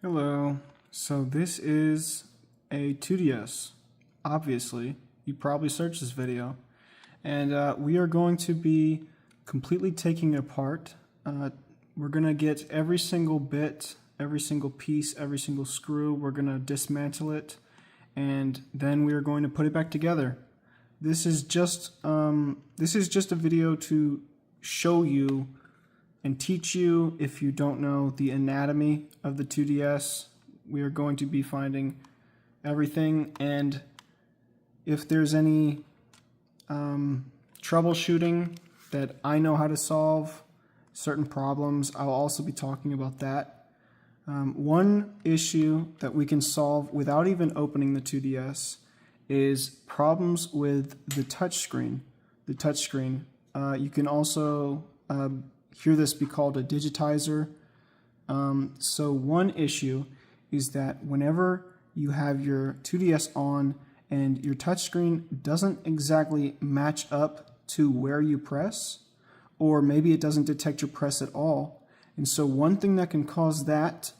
Hello. So this is a 2DS. Obviously, you probably searched this video. And we are going to be completely taking it apart. We're going to get every single bit, every single piece, every single screw. We're going to dismantle it, and then we are going to put it back together. This is just a video to show you and teach you, if you don't know, the anatomy of the 2DS. We are going to be finding everything, and if there's any troubleshooting that I know how to solve, certain problems, I'll also be talking about that. One issue that we can solve without even opening the 2DS is problems with the touchscreen. You can also hear this be called a digitizer. So one issue is that whenever you have your 2DS on and your touchscreen doesn't exactly match up to where you press, or maybe it doesn't detect your press at all. And so one thing that can cause that,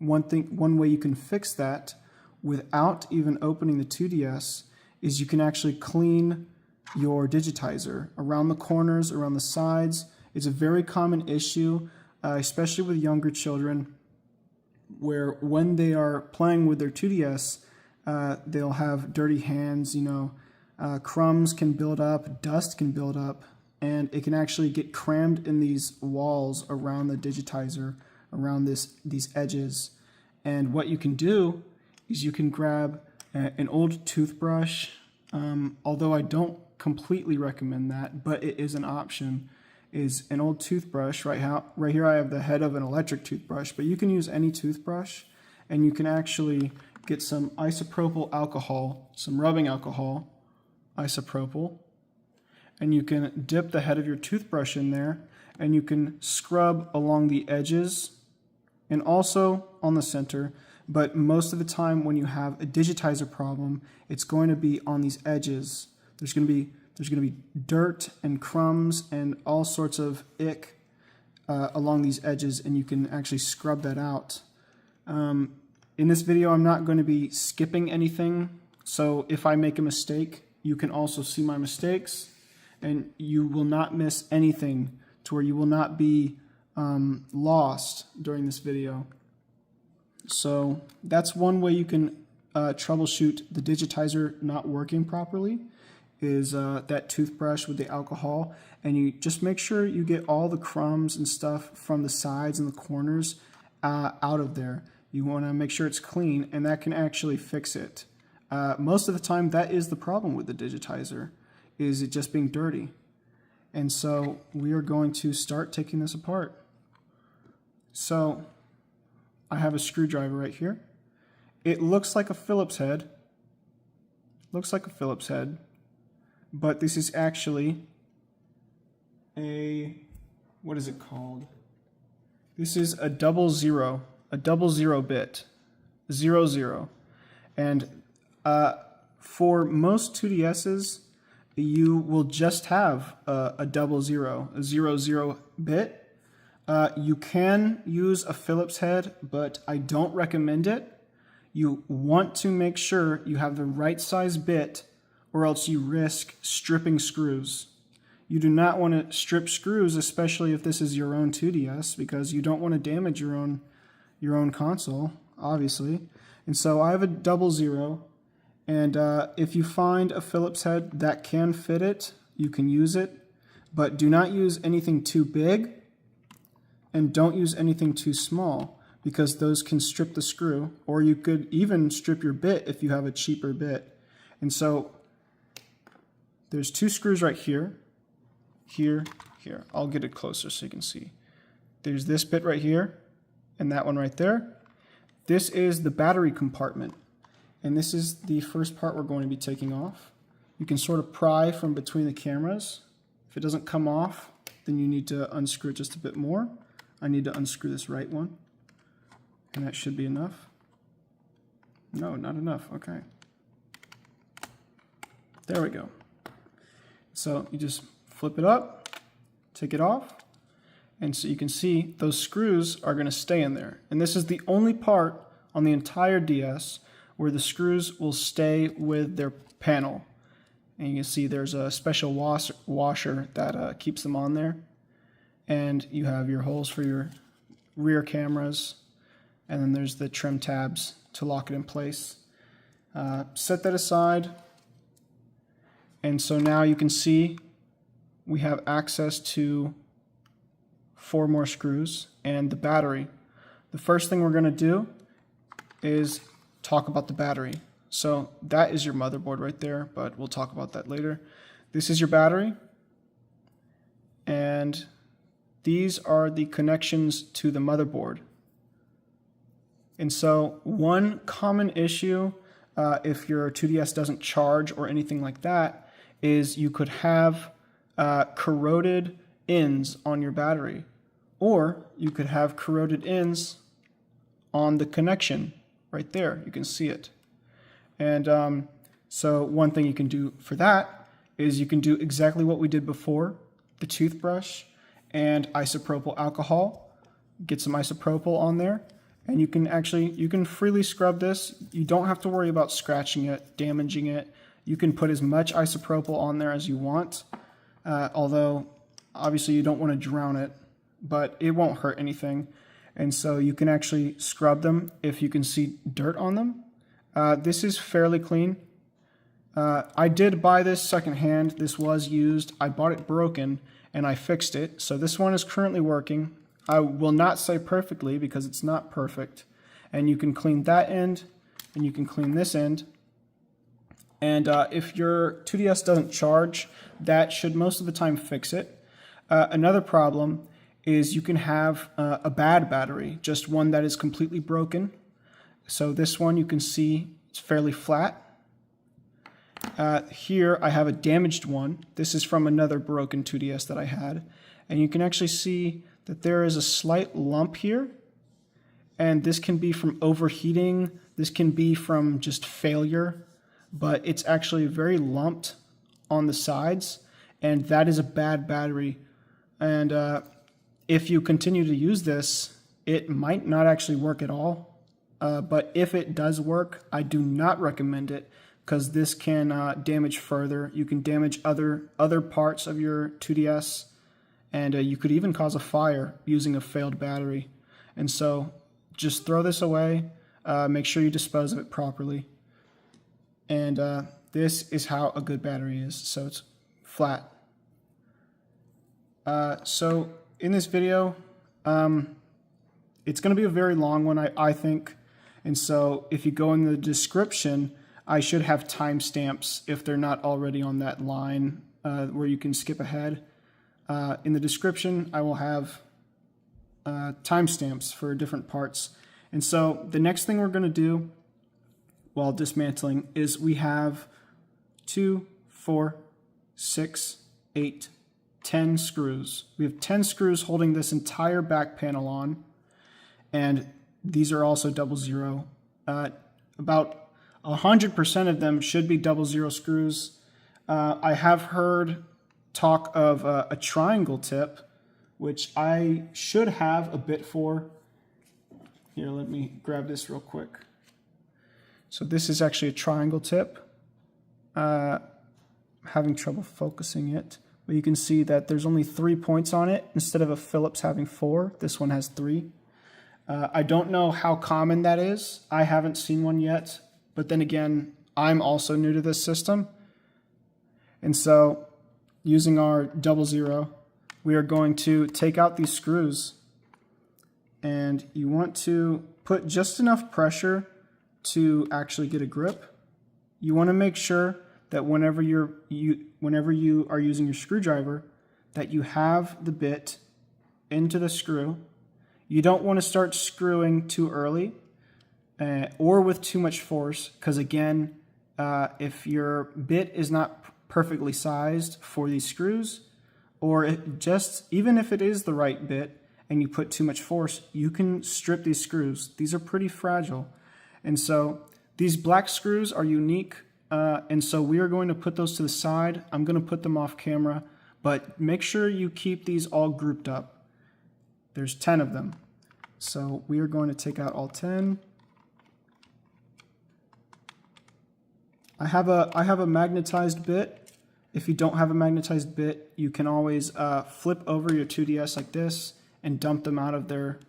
one way you can fix that without even opening the 2DS is you can actually clean your digitizer around the corners, around the sides. It's a very common issue, especially with younger children, where when they are playing with their 2DS, they'll have dirty hands, crumbs can build up, dust can build up, and it can actually get crammed in these walls around the digitizer, around these edges. And what you can do is you can grab an old toothbrush, although I don't completely recommend that, but it is an option, is an old toothbrush. Right here I have the head of an electric toothbrush, but you can use any toothbrush, and you can actually get some isopropyl alcohol, some rubbing alcohol, isopropyl, and you can dip the head of your toothbrush in there, and you can scrub along the edges and also on the center. But most of the time when you have a digitizer problem, it's going to be on these edges. There's going to be dirt and crumbs and all sorts of ick along these edges, and you can actually scrub that out. In this video, I'm not going to be skipping anything, so if I make a mistake, you can also see my mistakes, and you will not miss anything to where you will not be lost during this video. So that's one way you can troubleshoot the digitizer not working properly, is that toothbrush with the alcohol, and you just make sure you get all the crumbs and stuff from the sides and the corners out of there. You want to make sure it's clean, and that can actually fix it. Most of the time that is the problem with the digitizer, is it just being dirty. And so we are going to start taking this apart. So I have a screwdriver right here. It looks like a Phillips head. But this is actually what is it called? This is a double zero bit, 00. And for most 2DSs, you will just have a double zero, a 00 bit. You can use a Phillips head, but I don't recommend it. You want to make sure you have the right size bit, or else you risk stripping screws. You do not want to strip screws, especially if this is your own 2DS, because you don't want to damage your own console, obviously. And so I have a double zero, and if you find a Phillips head that can fit it, you can use it, but do not use anything too big, and don't use anything too small, because those can strip the screw, or you could even strip your bit if you have a cheaper bit. And so there's two screws right here, here. I'll get it closer so you can see. There's this bit right here, and that one right there. This is the battery compartment, and this is the first part we're going to be taking off. You can sort of pry from between the cameras. If it doesn't come off, then you need to unscrew it just a bit more. I need to unscrew this right one, and that should be enough. No, not enough. Okay. There we go. So you just flip it up, take it off, And so you can see those screws are going to stay in there. And this is the only part on the entire DS where the screws will stay with their panel. And you can see there's a special washer that keeps them on there. And you have your holes for your rear cameras. And then there's the trim tabs to lock it in place. Set that aside. And so now you can see we have access to 4 more screws and the battery. The first thing we're going to do is talk about the battery. So that is your motherboard right there, but we'll talk about that later. This is your battery, and these are the connections to the motherboard. And so one common issue if your 2DS doesn't charge or anything like that is you could have corroded ends on your battery, or you could have corroded ends on the connection right there. You can see it. And so one thing you can do for that is you can do exactly what we did before, the toothbrush and isopropyl alcohol. Get some isopropyl on there, and you can freely scrub this. You don't have to worry about scratching it, damaging it. You can put as much isopropyl on there as you want, although obviously you don't want to drown it, but it won't hurt anything. And so you can actually scrub them if you can see dirt on them. This is fairly clean. I did buy this secondhand. This was used. I bought it broken and I fixed it. So this one is currently working. I will not say perfectly because it's not perfect. And you can clean that end and you can clean this end. And if your 2DS doesn't charge, that should most of the time fix it. Another problem is you can have a bad battery, just one that is completely broken. So this one you can see it's fairly flat. Here I have a damaged one. This is from another broken 2DS that I had. And you can actually see that there is a slight lump here. And this can be from overheating. This can be from just failure. But it's actually very lumped on the sides. And that is a bad battery. And if you continue to use this, it might not actually work at all. But if it does work, I do not recommend it because this can damage further. You can damage other parts of your 2DS, and you could even cause a fire using a failed battery. And so just throw this away. Make sure you dispose of it properly. And this is how a good battery is. So it's flat. So in this video, it's going to be a very long one, I think. And so if you go in the description, I should have timestamps if they're not already on that line where you can skip ahead. In the description, I will have timestamps for different parts. And so the next thing we're going to do while dismantling is we have 2, 4, 6, 8, 10 screws. We have 10 screws holding this entire back panel on, and these are also 00. About 100% of them should be 00 screws. I have heard talk of a triangle tip, which I should have a bit for. Here, let me grab this real quick. So this is actually a triangle tip. Having trouble focusing it. But you can see that there's only 3 points on it instead of a Phillips having 4. This one has 3. I don't know how common that is. I haven't seen one yet. But then again, I'm also new to this system. And so using our 00, we are going to take out these screws. And you want to put just enough pressure to actually get a grip. You want to make sure that whenever you are using your screwdriver, that you have the bit into the screw. You don't want to start screwing too early or with too much force, because again, if your bit is not perfectly sized for these screws, or even if it is the right bit and you put too much force, you can strip these screws. These are pretty fragile. And so these black screws are unique. And so we are going to put those to the side. I'm going to put them off camera, but make sure you keep these all grouped up. There's 10 of them. So we are going to take out all 10. I have a magnetized bit. If you don't have a magnetized bit, you can always flip over your 2DS like this and dump them out of their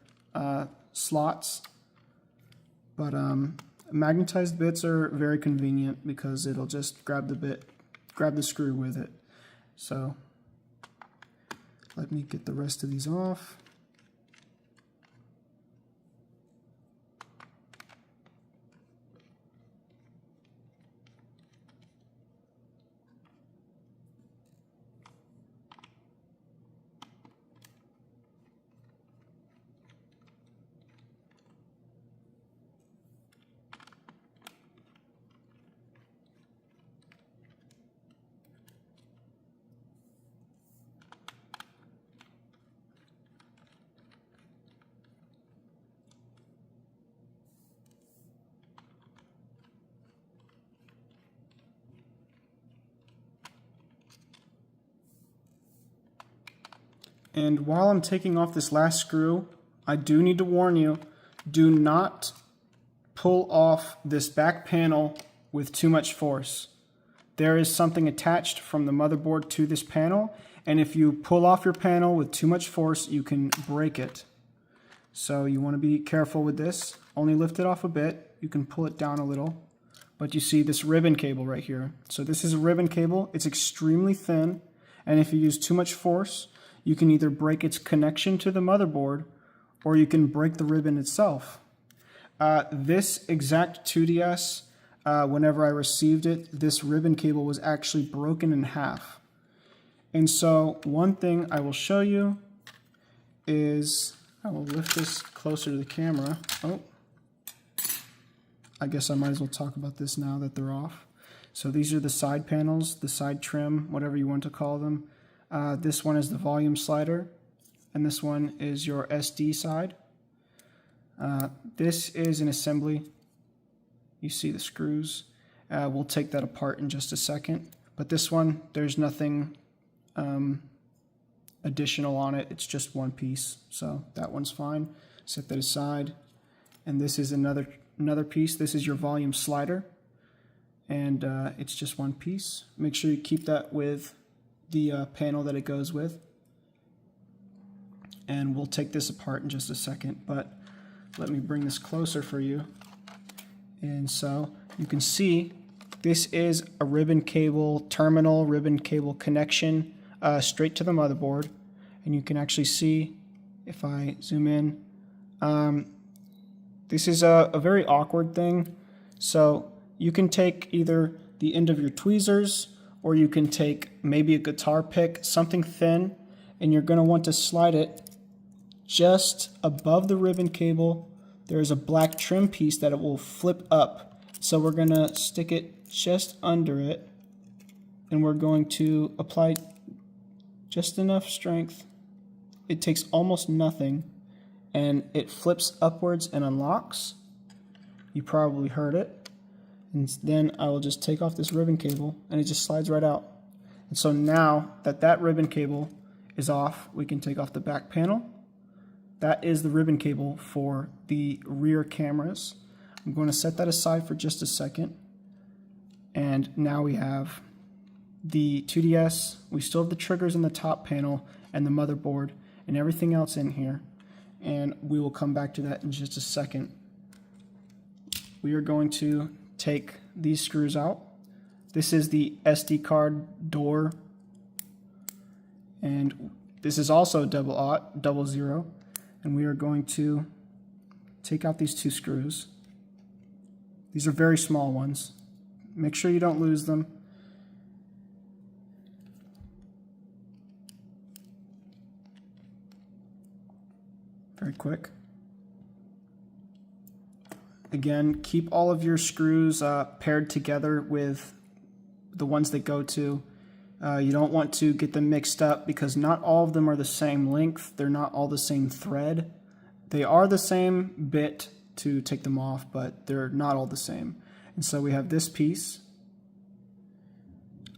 slots. But magnetized bits are very convenient because it'll just grab the screw with it. So let me get the rest of these off. And while I'm taking off this last screw, I do need to warn you, do not pull off this back panel with too much force. There is something attached from the motherboard to this panel, and if you pull off your panel with too much force, you can break it. So you want to be careful with this. Only lift it off a bit. You can pull it down a little. But you see this ribbon cable right here. So this is a ribbon cable. It's extremely thin, and if you use too much force, you can either break its connection to the motherboard or you can break the ribbon itself. This exact 2DS, whenever I received it, this ribbon cable was actually broken in half. And so one thing I will show you is, I will lift this closer to the camera. Oh, I guess I might as well talk about this now that they're off. So these are the side panels, the side trim, whatever you want to call them. This one is the volume slider, and this one is your SD side. This is an assembly. You see the screws. We'll take that apart in just a second. But this one, there's nothing additional on it. It's just one piece, so that one's fine. Set that aside. And this is another piece. This is your volume slider, and it's just one piece. Make sure you keep that with the panel that it goes with, and we'll take this apart in just a second, but let me bring this closer for you. And so you can see this is a ribbon cable terminal, ribbon cable connection straight to the motherboard, and you can actually see, if I zoom in, this is a very awkward thing. So you can take either the end of your tweezers, or you can take maybe a guitar pick, something thin, and you're going to want to slide it just above the ribbon cable. There's a black trim piece that it will flip up. So we're going to stick it just under it, and we're going to apply just enough strength. It takes almost nothing, and it flips upwards and unlocks. You probably heard it. And then I will just take off this ribbon cable, and it just slides right out. And so now that that ribbon cable is off, we can take off the back panel. That is the ribbon cable for the rear cameras. I'm going to set that aside for just a second. And now we have the 2DS. We still have the triggers in the top panel and the motherboard and everything else in here. And we will come back to that in just a second. We are going to take these screws out. This is the SD card door, and this is also double zero, and we are going to take out these two screws. These are very small ones. Make sure you don't lose them. Very quick. Again, keep all of your screws paired together with the ones that go to. You don't want to get them mixed up because not all of them are the same length. They're not all the same thread. They are the same bit to take them off, but they're not all the same. And so we have this piece.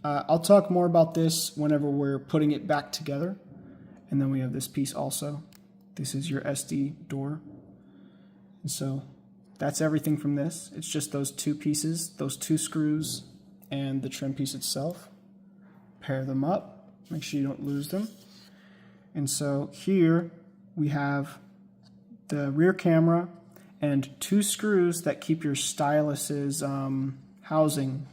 I'll talk more about this whenever we're putting it back together. And then we have this piece also. This is your SD door. And so that's everything from this. It's just those two pieces, those two screws, and the trim piece itself. Pair them up, make sure you don't lose them. And so here we have the rear camera and two screws that keep your stylus's housing.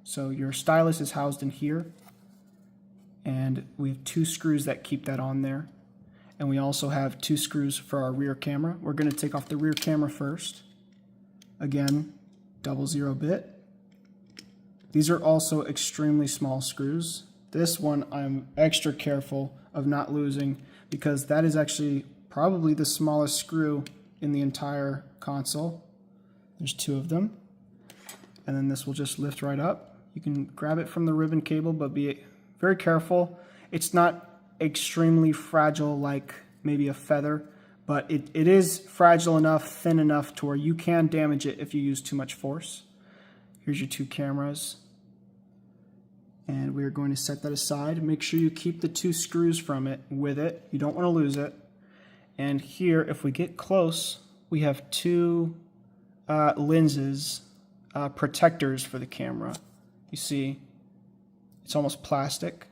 So your stylus is housed in here, and we have two screws that keep that on there. And we also have two screws for our rear camera. We're going to take off the rear camera first. Again, double 0 bit. These are also extremely small screws. This one I'm extra careful of not losing because that is actually probably the smallest screw in the entire console. There's two of them. And then this will just lift right up. You can grab it from the ribbon cable, but be very careful. It's not extremely fragile like maybe a feather, but it is fragile enough, thin enough to where you can damage it if you use too much force. Here's your two cameras. And we're going to set that aside. Make sure you keep the two screws from it with it. You don't want to lose it. And here, if we get close, we have two lenses, protectors for the camera. You see, it's almost plastic.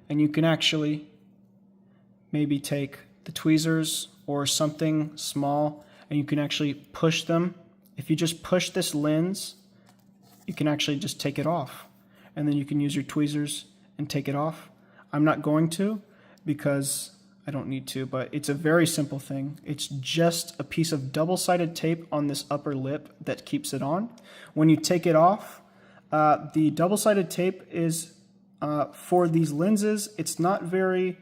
And you can actually maybe take the tweezers or something small and you can actually push them. If you just push this lens, you can actually just take it off. And then you can use your tweezers and take it off. I'm not going to because I don't need to, but it's a very simple thing. It's just a piece of double-sided tape on this upper lip that keeps it on. When you take it off, the double-sided tape is for these lenses. It's not very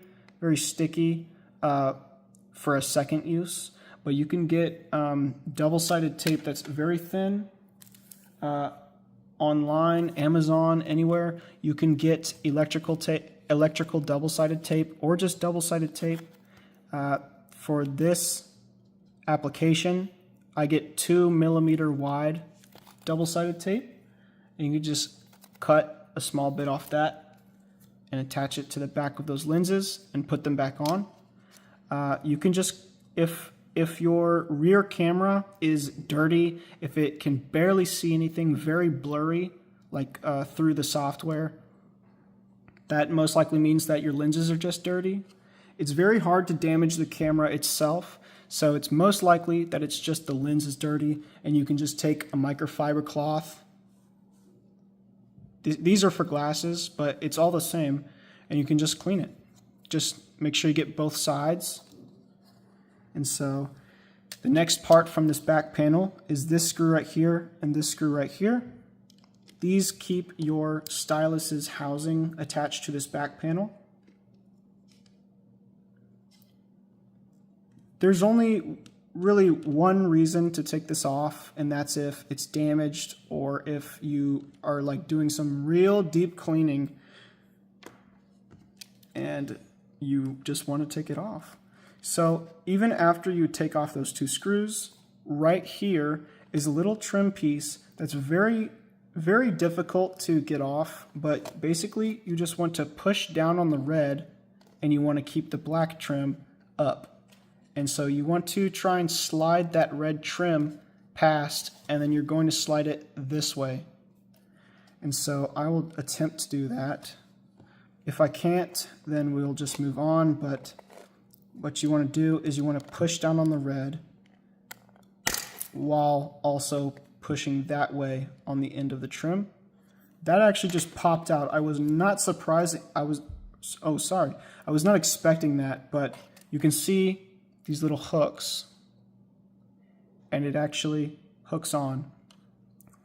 sticky for a second use, but you can get double-sided tape that's very thin. Online, Amazon, anywhere, you can get electrical double-sided tape or just double-sided tape. For this application, I get 2 millimeter wide double-sided tape, and you can just cut a small bit off that and attach it to the back of those lenses and put them back on. You can just, if your rear camera is dirty, if it can barely see anything, very blurry, like through the software, that most likely means that your lenses are just dirty. It's very hard to damage the camera itself, so it's most likely that it's just the lens is dirty, and you can just take a microfiber cloth. These are for glasses, but it's all the same, and you can just clean it. Just make sure you get both sides. And so the next part from this back panel is this screw right here and this screw right here. These keep your stylus's housing attached to this back panel. There's only really one reason to take this off, and that's if it's damaged or if you are like doing some real deep cleaning and you just want to take it off. So even after you take off those two screws, right here is a little trim piece that's very difficult to get off, but basically you just want to push down on the red and you want to keep the black trim up. And so you want to try and slide that red trim past, and then you're going to slide it this way. And so I will attempt to do that. If I can't, then we'll just move on, but what you want to do is you want to push down on the red while also pushing that way on the end of the trim. That actually just popped out. I was not surprised. I was not expecting that, but you can see these little hooks, and it actually hooks on.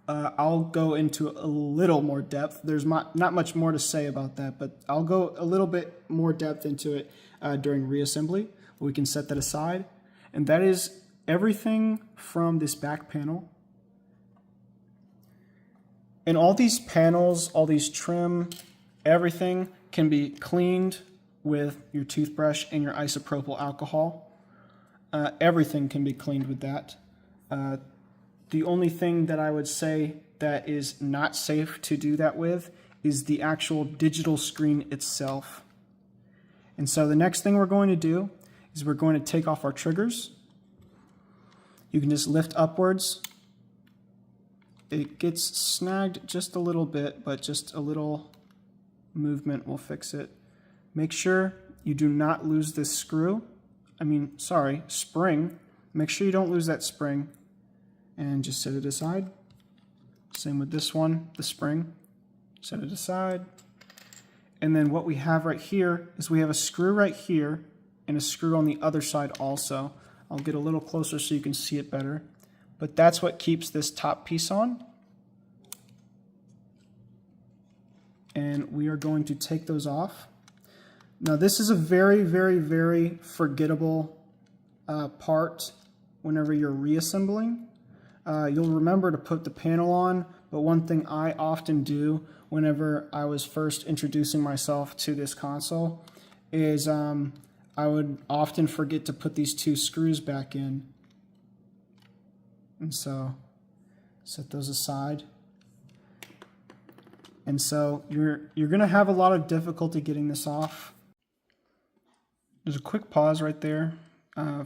I'll go into a little more depth. There's not much more to say about that, but I'll go a little bit more depth into it during reassembly. We can set that aside. And that is everything from this back panel. And all these panels, all these trim, everything can be cleaned with your toothbrush and your isopropyl alcohol. Everything can be cleaned with that. The only thing that I would say that is not safe to do that with is the actual digital screen itself. And so the next thing we're going to do is we're going to take off our triggers. You can just lift upwards. It gets snagged just a little bit, but just a little movement will fix it. Make sure you do not lose this spring. Make sure you don't lose that spring, and just set it aside. Same with this one, the spring. Set it aside. And then what we have right here is we have a screw right here and a screw on the other side also. I'll get a little closer so you can see it better. But that's what keeps this top piece on. And we are going to take those off. Now this is a very, very, very forgettable part whenever you're reassembling. You'll remember to put the panel on, but one thing I often do whenever I was first introducing myself to this console is I would often forget to put these two screws back in. And so set those aside. And so you're going to have a lot of difficulty getting this off. There's a quick pause right there.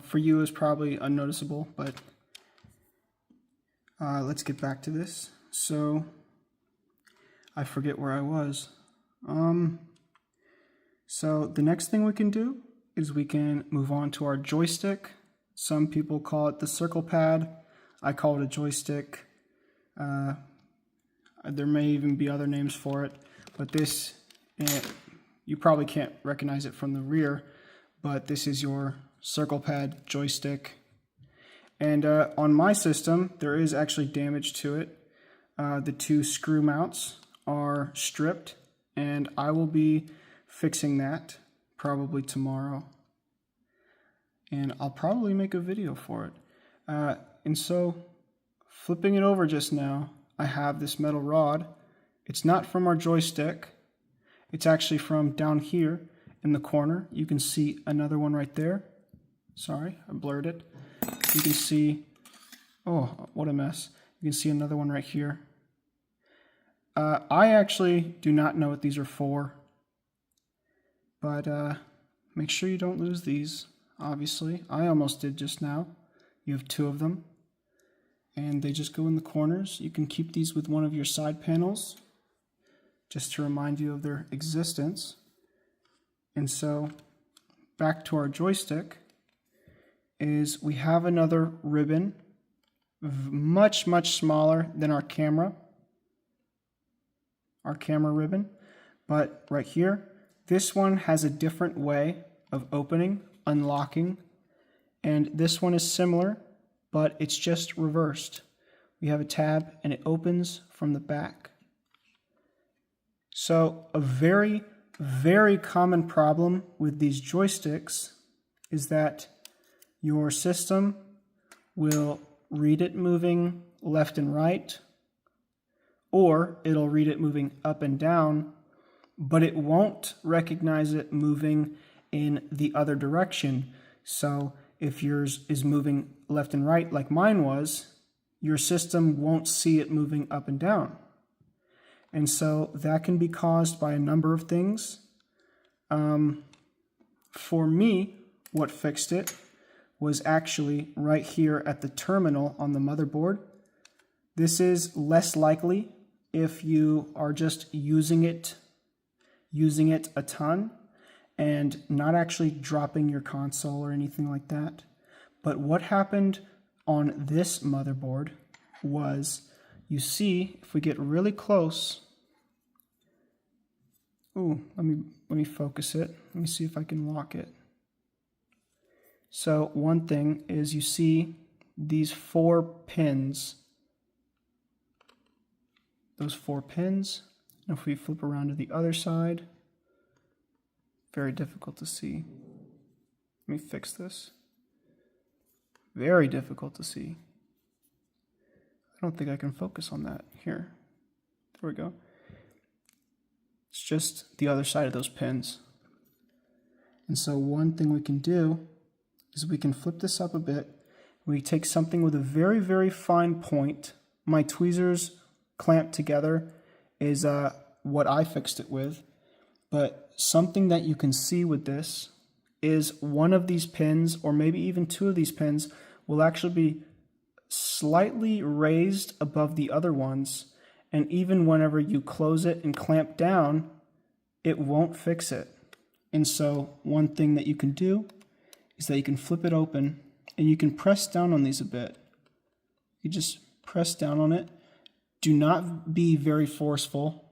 For you is probably unnoticeable, but let's get back to this. So I forget where I was. So the next thing we can do is we can move on to our joystick. Some people call it the circle pad. I call it a joystick. There may even be other names for it, but this, you probably can't recognize it from the rear, but this is your circle pad joystick. And on my system, there is actually damage to it. The two screw mounts are stripped, and I will be fixing that probably tomorrow. And I'll probably make a video for it. And so, flipping it over just now, I have this metal rod. It's not from our joystick. It's actually from down here in the corner. You can see another one right there. Sorry, I blurred it. You can see, oh, what a mess. You can see another one right here. I actually do not know what these are for, but make sure you don't lose these, obviously. I almost did just now. You have two of them, and they just go in the corners. You can keep these with one of your side panels, just to remind you of their existence. And so, back to our joystick, is we have another ribbon, much, much smaller than our camera ribbon. But right here, this one has a different way of opening, unlocking, and this one is similar, but it's just reversed. We have a tab and it opens from the back. So a very, very common problem with these joysticks is that your system will read it moving left and right, or it'll read it moving up and down, but it won't recognize it moving in the other direction. So if yours is moving left and right like mine was, your system won't see it moving up and down. And so that can be caused by a number of things. For me, what fixed it was actually right here at the terminal on the motherboard. This is less likely if you are just using it a ton and not actually dropping your console or anything like that. But what happened on this motherboard was, you see, if we get really close, ooh, let me focus it. Let me see if I can lock it. So one thing is, you see these 4 pins. Those 4 pins. And if we flip around to the other side, very difficult to see. Let me fix this. Very difficult to see. I don't think I can focus on that. Here. There we go. It's just the other side of those pins. And so one thing we can do is we can flip this up a bit. We take something with a very, very fine point. My tweezers clamped together is what I fixed it with. But something that you can see with this is one of these pins, or maybe even two of these pins, will actually be slightly raised above the other ones, and even whenever you close it and clamp down, it won't fix it. And so one thing that you can do is that you can flip it open and you can press down on these a bit. You just press down on it. Do not be very forceful,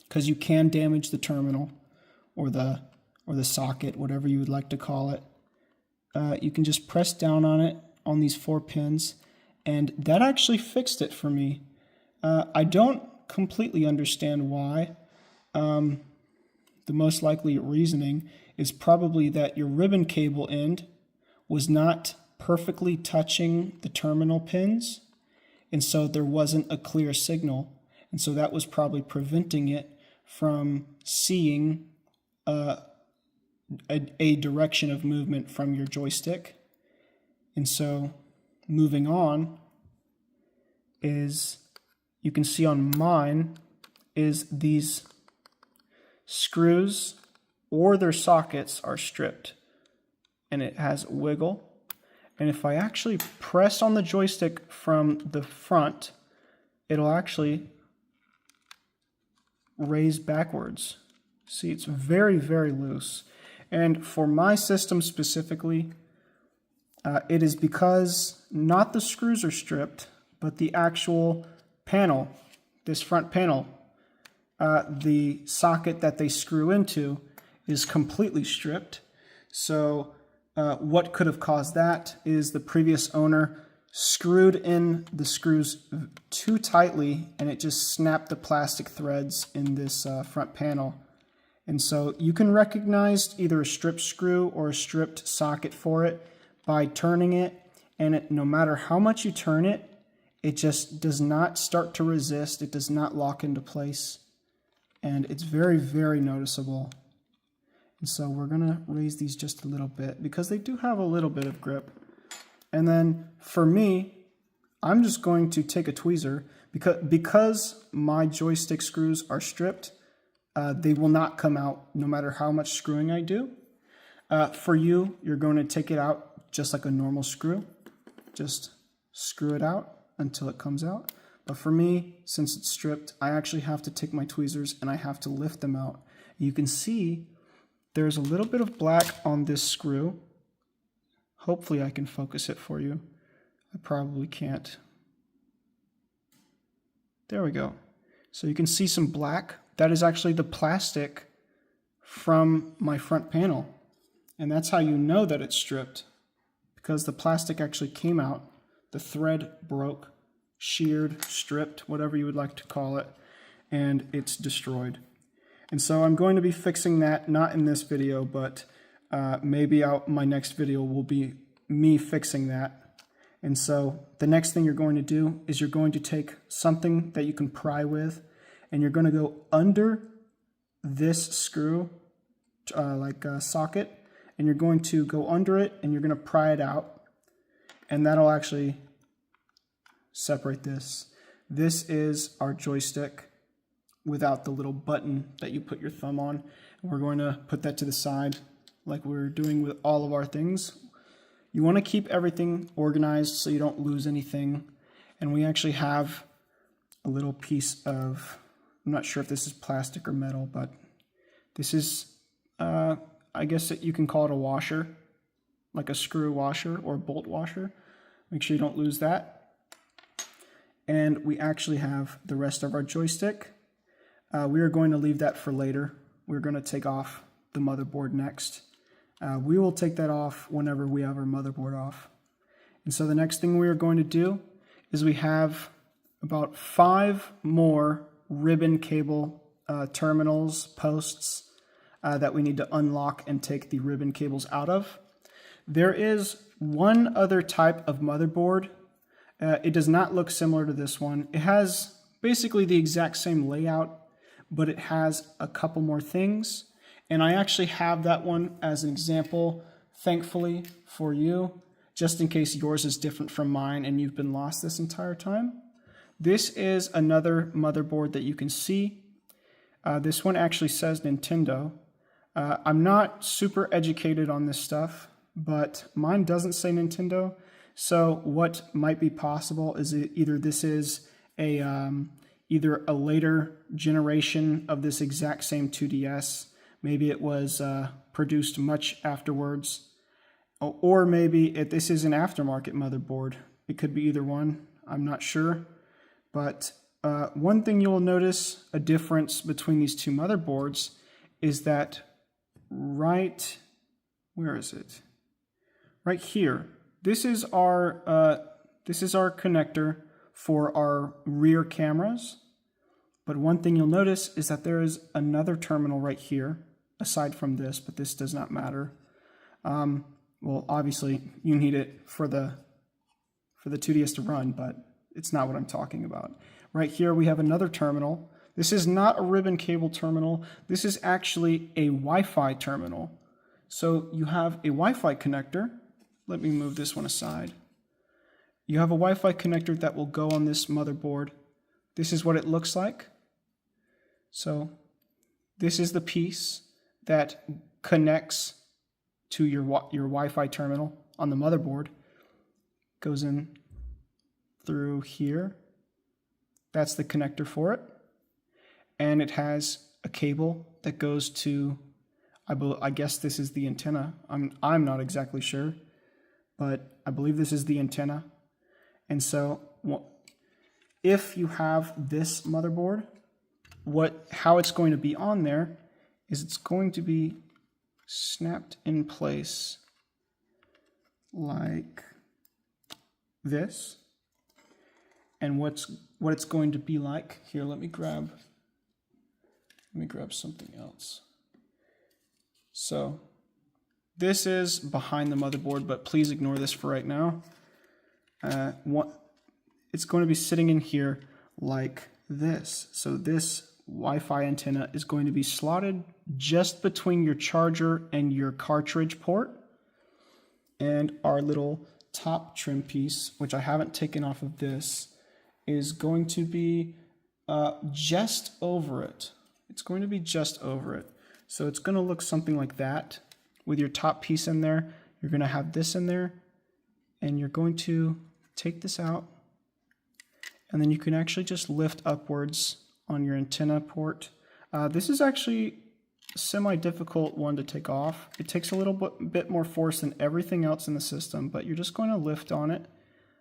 because you can damage the terminal or the socket, whatever you would like to call it. You can just press down on it on these 4 pins, and that actually fixed it for me. I don't completely understand why. The most likely reasoning is probably that your ribbon cable end was not perfectly touching the terminal pins, and so there wasn't a clear signal, and so that was probably preventing it from seeing a direction of movement from your joystick. And so moving on is, you can see on mine is these screws or their sockets are stripped, and it has wiggle. And if I actually press on the joystick from the front, it'll actually raise backwards. See, it's very, very loose. And for my system specifically, it is because not the screws are stripped, but the actual panel, this front panel, the socket that they screw into is completely stripped. So what could have caused that is the previous owner screwed in the screws too tightly, and it just snapped the plastic threads in this front panel. And so you can recognize either a stripped screw or a stripped socket for it by turning it, and no matter how much you turn it, it just does not start to resist. It does not lock into place, and it's very, very noticeable. And so we're gonna raise these just a little bit because they do have a little bit of grip. And then for me, I'm just going to take a tweezer because my joystick screws are stripped. They will not come out no matter how much screwing I do. For you, you're going to take it out just like a normal screw. Just screw it out until it comes out. But for me, since it's stripped, I actually have to take my tweezers and I have to lift them out. You can see there's a little bit of black on this screw. Hopefully I can focus it for you. I probably can't. There we go. So you can see some black. That is actually the plastic from my front panel. And that's how you know that it's stripped, because the plastic actually came out, the thread broke, sheared, stripped, whatever you would like to call it, and it's destroyed. And so I'm going to be fixing that, not in this video, but maybe my next video will be me fixing that. And so the next thing you're going to do is you're going to take something that you can pry with, and you're going to go under this screw, like a socket, and you're going to go under it and you're going to pry it out, and that'll actually separate this. This is our joystick without the little button that you put your thumb on. And we're going to put that to the side like we're doing with all of our things. You want to keep everything organized so you don't lose anything. And we actually have a little piece of, I'm not sure if this is plastic or metal, but this is, I guess that you can call it a washer, like a screw washer or bolt washer. Make sure you don't lose that. And we actually have the rest of our joystick. We are going to leave that for later. We're going to take off the motherboard next. We will take that off whenever we have our motherboard off. And so the next thing we are going to do is we have about 5 more ribbon cable terminals, posts, that we need to unlock and take the ribbon cables out of. There is one other type of motherboard. It does not look similar to this one. It has basically the exact same layout, but it has a couple more things. And I actually have that one as an example, thankfully for you, just in case yours is different from mine and you've been lost this entire time. This is another motherboard that you can see. This one actually says Nintendo. I'm not super educated on this stuff, but mine doesn't say Nintendo. So what might be possible is either this is either a later generation of this exact same 2DS. Maybe it was produced much afterwards. Or maybe this is an aftermarket motherboard. It could be either one. I'm not sure. But one thing you'll notice a difference between these two motherboards is that where is it? Right here. This is our connector for our rear cameras. But one thing you'll notice is that there is another terminal right here, aside from this, but this does not matter. Well, obviously you need it for the 2DS to run, but it's not what I'm talking about. Right here we have another terminal. This is not a ribbon cable terminal. This is actually a Wi-Fi terminal. So you have a Wi-Fi connector. Let me move this one aside. You have a Wi-Fi connector that will go on this motherboard. This is what it looks like. So this is the piece that connects to your Wi-Fi terminal on the motherboard. Goes in through here. That's the connector for it. And it has a cable that goes to, I guess this is the antenna. I'm not exactly sure, but I believe this is the antenna. And so if you have this motherboard, how it's going to be on there is it's going to be snapped in place like this. And what it's going to be like here, let me grab something else. So this is behind the motherboard, but please ignore this for right now. It's going to be sitting in here like this. So this Wi-Fi antenna is going to be slotted just between your charger and your cartridge port. And our little top trim piece, which I haven't taken off of this, is going to be just over it. It's going to be just over it. So it's going to look something like that. With your top piece in there, you're going to have this in there, and you're going to take this out, and then you can actually just lift upwards on your antenna port. This is actually a semi-difficult one to take off. It takes a little bit more force than everything else in the system, but you're just going to lift on it.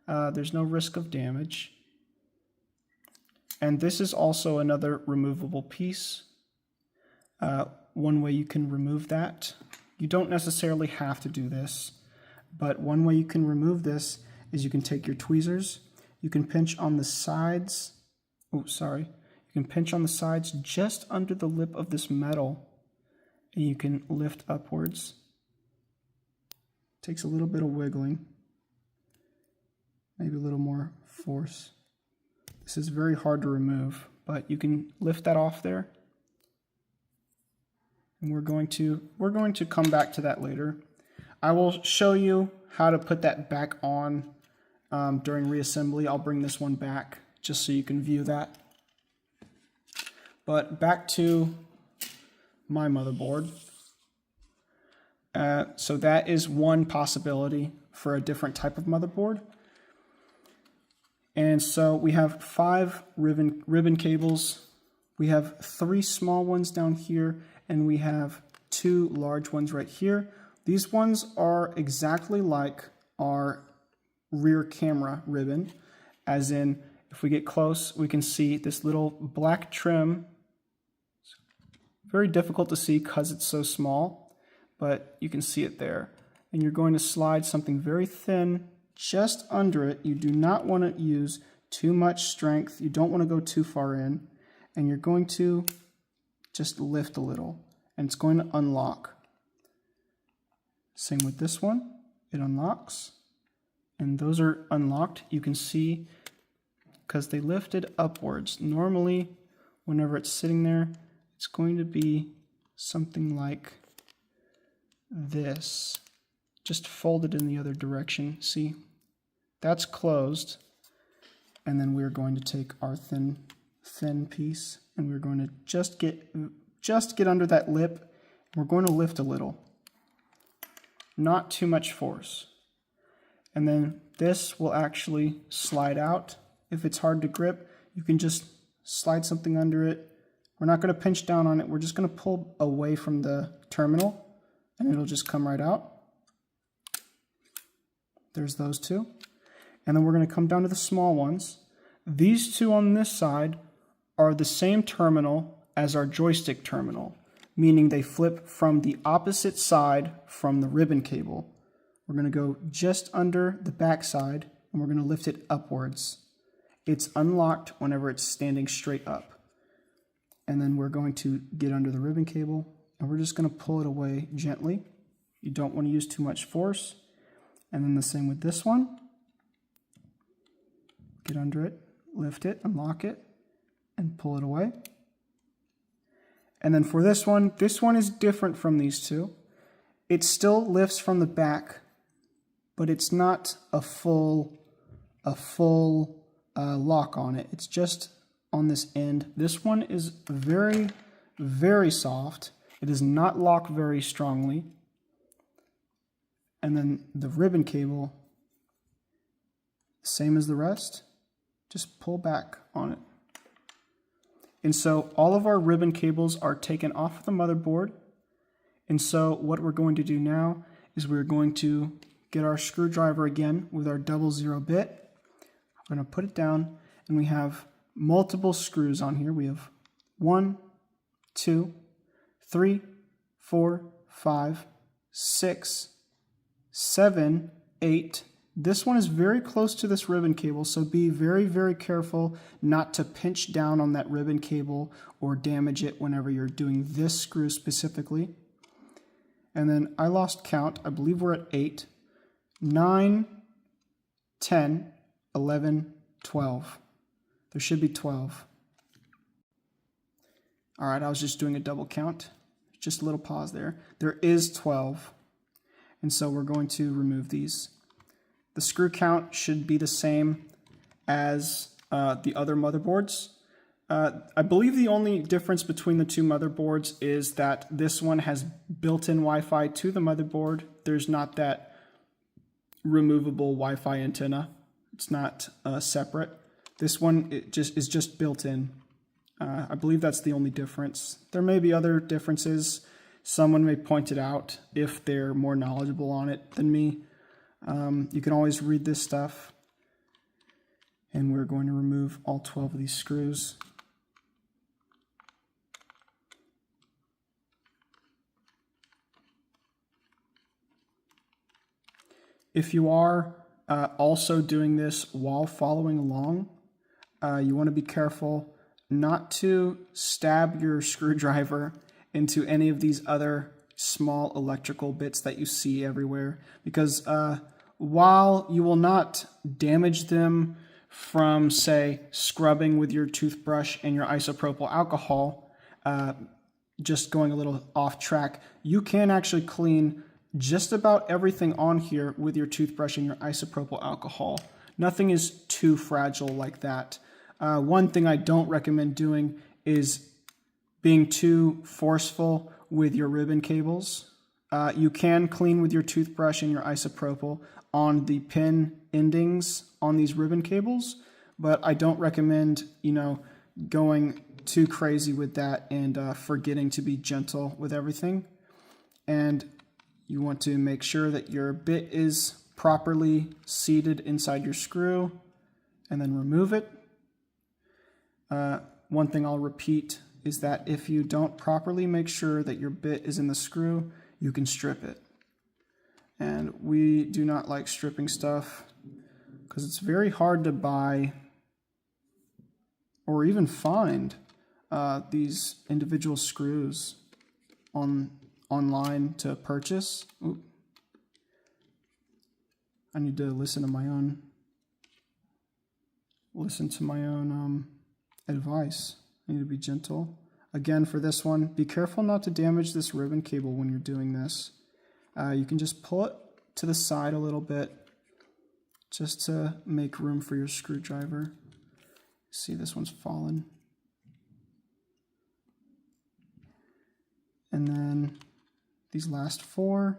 There's no risk of damage. And this is also another removable piece. One way you can remove that, you don't necessarily have to do this, but one way you can remove this is you can take your tweezers, you can pinch on the sides, you can pinch on the sides just under the lip of this metal, and you can lift upwards. Takes a little bit of wiggling, maybe a little more force. This is very hard to remove, but you can lift that off there. And we're going to come back to that later. I will show you how to put that back on during reassembly. I'll bring this one back just so you can view that. But back to my motherboard. So that is one possibility for a different type of motherboard. And so we have 5 ribbon cables. We have 3 small ones down here, and we have 2 large ones right here. These ones are exactly like our rear camera ribbon, as in, if we get close, we can see this little black trim. It's very difficult to see because it's so small, but you can see it there. And you're going to slide something very thin just under it. You do not want to use too much strength. You don't want to go too far in. And you're going to just lift a little, and it's going to unlock. Same with this one. It unlocks. And those are unlocked. You can see because they lifted upwards. Normally, whenever it's sitting there, it's going to be something like this. Just folded in the other direction. See? That's closed. And then we're going to take our thin piece, and we're going to just get under that lip, We're going to lift a little. Not too much force. And then this will actually slide out. If it's hard to grip, you can just slide something under it. We're not going to pinch down on it. We're just going to pull away from the terminal and it'll just come right out. There's those two. And then we're going to come down to the small ones. These two on this side are the same terminal as our joystick terminal, meaning they flip from the opposite side from the ribbon cable. We're going to go just under the back side and we're going to lift it upwards. It's unlocked whenever it's standing straight up. And then we're going to get under the ribbon cable and we're just going to pull it away gently. You don't want to use too much force. And then the same with this one. Get under it, lift it, unlock it, and pull it away. And then for this one is different from these two. It still lifts from the back, but it's not a full lock on it. It's just on this end. This one is very, very soft. It does not lock very strongly. And then the ribbon cable, same as the rest, just pull back on it. And so all of our ribbon cables are taken off of the motherboard. And so what we're going to do now is we're going to get our screwdriver again with our 00 bit. We're going to put it down and we have multiple screws on here. We have 1, 2, 3, 4, 5, 6, 7, 8. This one is very close to this ribbon cable, so be very, very careful not to pinch down on that ribbon cable or damage it whenever you're doing this screw specifically. And then I lost count. I believe we're at 8, 9, 10, 11, 12. There should be 12. All right, I was just doing a double count. Just a little pause there. There is 12. And so we're going to remove these. The screw count should be the same as the other motherboards. I believe the only difference between the two motherboards is that this one has built-in Wi-Fi to the motherboard. There's not that removable Wi-Fi antenna. It's not separate. This one is just built in. I believe that's the only difference. There may be other differences. Someone may point it out if they're more knowledgeable on it than me. You can always read this stuff. And we're going to remove all 12 of these screws. If you are also doing this while following along, you want to be careful not to stab your screwdriver into any of these other small electrical bits that you see everywhere, because while you will not damage them from, say, scrubbing with your toothbrush and your isopropyl alcohol, just going a little off track, you can actually clean just about everything on here with your toothbrush and your isopropyl alcohol. Nothing is too fragile like that. One thing I don't recommend doing is being too forceful with your ribbon cables. You can clean with your toothbrush and your isopropyl on the pin endings on these ribbon cables, but I don't recommend, going too crazy with that and forgetting to be gentle with everything. And you want to make sure that your bit is properly seated inside your screw and then remove it. One thing I'll repeat is that if you don't properly make sure that your bit is in the screw, you can strip it. And we do not like stripping stuff because it's very hard to buy or even find these individual screws online to purchase. Oop. I need to listen to my own advice. I need to be gentle. Again, for this one, be careful not to damage this ribbon cable when you're doing this. You can just pull it to the side a little bit just to make room for your screwdriver. See, this one's fallen. And then these last 4.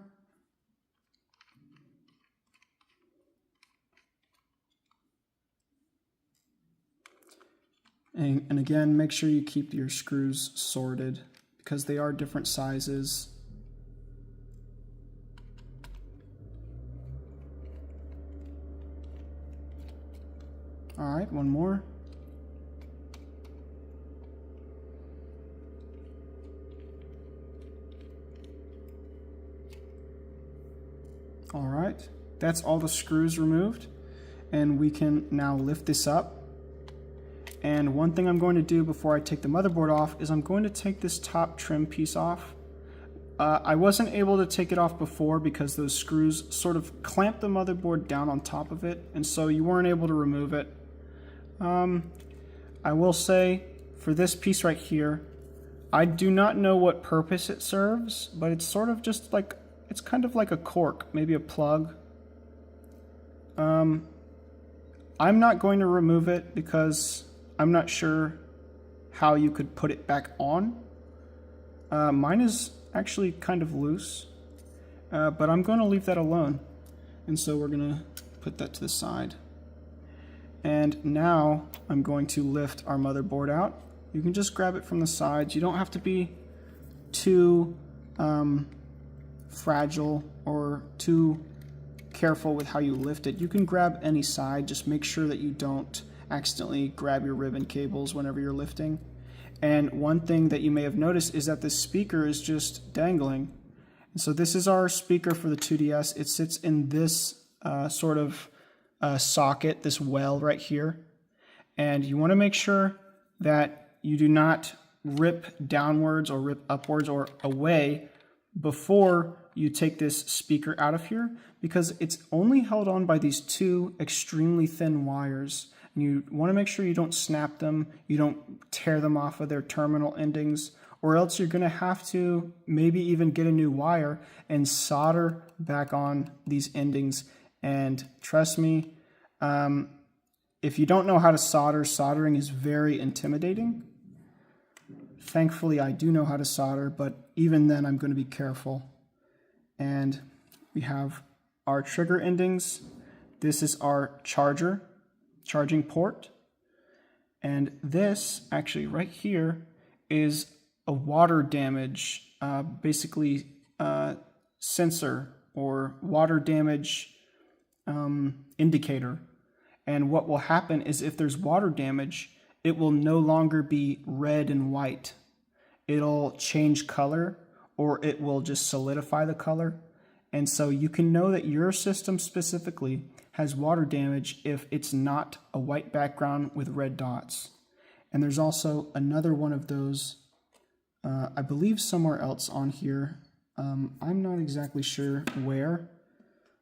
And again, make sure you keep your screws sorted because they are different sizes. All right, one more. All right, that's all the screws removed, and we can now lift this up. And one thing I'm going to do before I take the motherboard off is I'm going to take this top trim piece off. I wasn't able to take it off before because those screws sort of clamped the motherboard down on top of it, and so you weren't able to remove it. I will say for this piece right here, I do not know what purpose it serves, but it's sort of just like, it's kind of like a cork, maybe a plug. I'm not going to remove it because I'm not sure how you could put it back on. Mine is actually kind of loose, but I'm going to leave that alone. And so we're going to put that to the side. And now I'm going to lift our motherboard out. You can just grab it from the sides. You don't have to be too fragile or too careful with how you lift it. You can grab any side. Just make sure that you don't accidentally grab your ribbon cables whenever you're lifting. And one thing that you may have noticed is that the speaker is just dangling. And so this is our speaker for the 2DS. It sits in this sort of socket, this well right here. And you want to make sure that you do not rip downwards or rip upwards or away before you take this speaker out of here, because it's only held on by these 2 extremely thin wires. And you want to make sure you don't snap them, you don't tear them off of their terminal endings, or else you're going to have to maybe even get a new wire and solder back on these endings. And trust me, if you don't know how to solder, soldering is very intimidating. Thankfully, I do know how to solder, but even then I'm going to be careful. And we have our trigger endings. This is our charging port. And this, actually right here, is a water damage, basically sensor or water damage indicator. And what will happen is if there's water damage, it will no longer be red and white. It'll change color, or it will just solidify the color. And so you can know that your system specifically has water damage if it's not a white background with red dots. And there's also another one of those, I believe somewhere else on here. I'm not exactly sure where,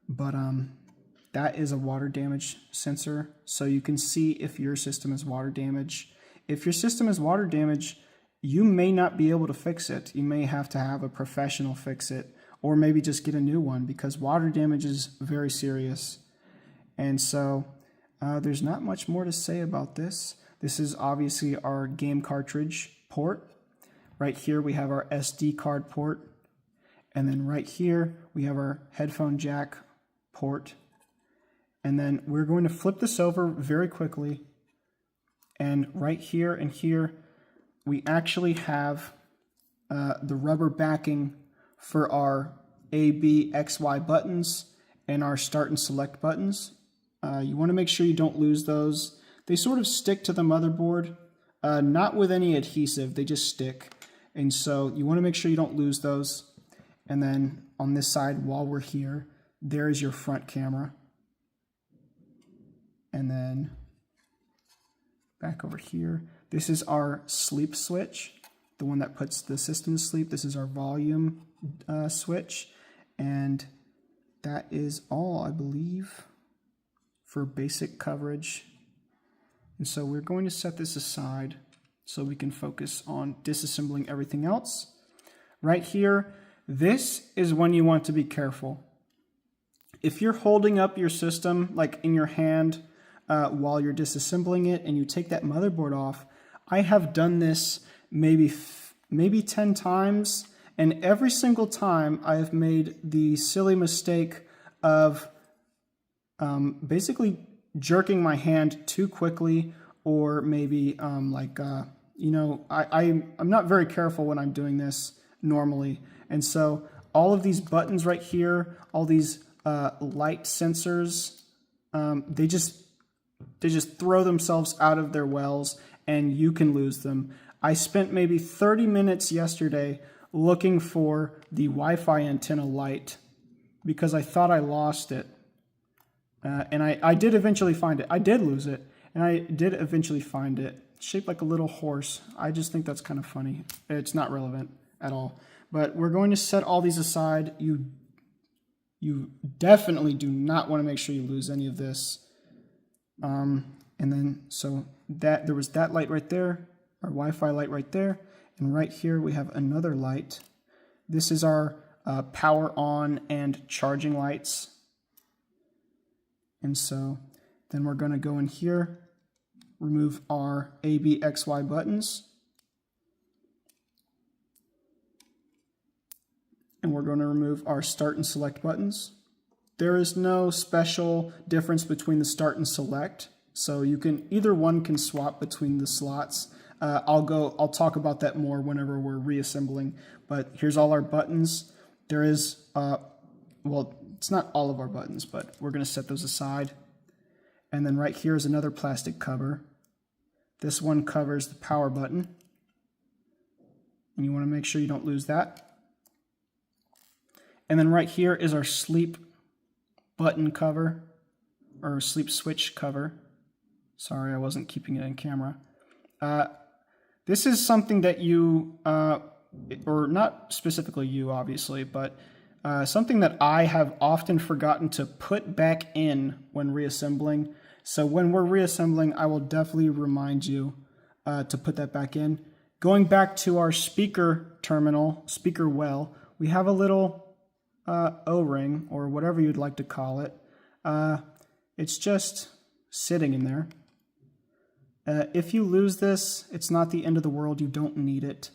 but that is a water damage sensor. So you can see if your system is water damage. If your system is water damage, you may not be able to fix it. You may have to have a professional fix it, or maybe just get a new one, because water damage is very serious. And so there's not much more to say about this. This is obviously our game cartridge port. Right here we have our SD card port. And then right here we have our headphone jack port. And then we're going to flip this over very quickly. And right here and here, we actually have the rubber backing for our A, B, X, Y buttons and our start and select buttons. You want to make sure you don't lose those. They sort of stick to the motherboard, not with any adhesive, they just stick. And so you want to make sure you don't lose those. And then on this side, while we're here, there's your front camera. And then back over here, this is our sleep switch, the one that puts the system to sleep. This is our volume switch. And that is all, I believe, for basic coverage. And so we're going to set this aside so we can focus on disassembling everything else. Right here, this is when you want to be careful. If you're holding up your system like in your hand while you're disassembling it and you take that motherboard off, I have done this maybe 10 times, And every single time I have made the silly mistake of basically jerking my hand too quickly, or maybe you know, I'm not very careful when I'm doing this normally. And so all of these buttons right here, all these light sensors, they just throw themselves out of their wells and you can lose them. I spent maybe 30 minutes yesterday looking for the Wi-Fi antenna light because I thought I lost it. And I did eventually find it. I did lose it, and I did eventually find it. It's shaped like a little horse. I just think that's kind of funny. It's not relevant at all. But we're going to set all these aside. You definitely do not want to make sure you lose any of this. And then, so that there was that light right there, our Wi-Fi light right there, and right here we have another light. This is our power on and charging lights. And so then we're going to go in here, remove our A, B, X, Y buttons. And we're going to remove our start and select buttons. There is no special difference between the start and select, so you can either one can swap between the slots. I'll talk about that more whenever we're reassembling. But here's all our buttons. There is well, it's not all of our buttons, but we're going to set those aside. And then right here is another plastic cover. This one covers the power button, and you want to make sure you don't lose that. And then right here is our sleep button cover, or sleep switch cover. Sorry, I wasn't keeping it in camera. This is something that you, or not specifically you obviously, but something that I have often forgotten to put back in when reassembling. So when we're reassembling, I will definitely remind you to put that back in. Going back to our speaker terminal, speaker well, we have a little O-ring, or whatever you'd like to call it. It's just sitting in there. If you lose this, it's not the end of the world. You don't need it.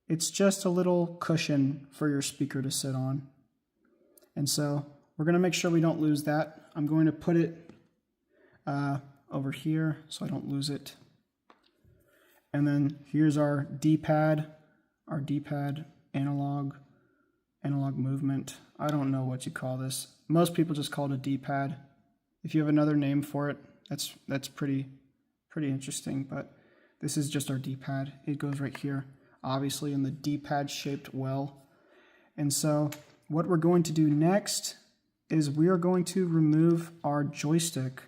It's just a little cushion for your speaker to sit on. And so we're going to make sure we don't lose that. I'm going to put it over here so I don't lose it. And then here's our D-pad analog movement. I don't know what you call this. Most people just call it a D-pad. If you have another name for it, that's pretty interesting, but this is just our D-pad. It goes right here, obviously in the D-pad shaped well. And so what we're going to do next is we are going to remove our joystick.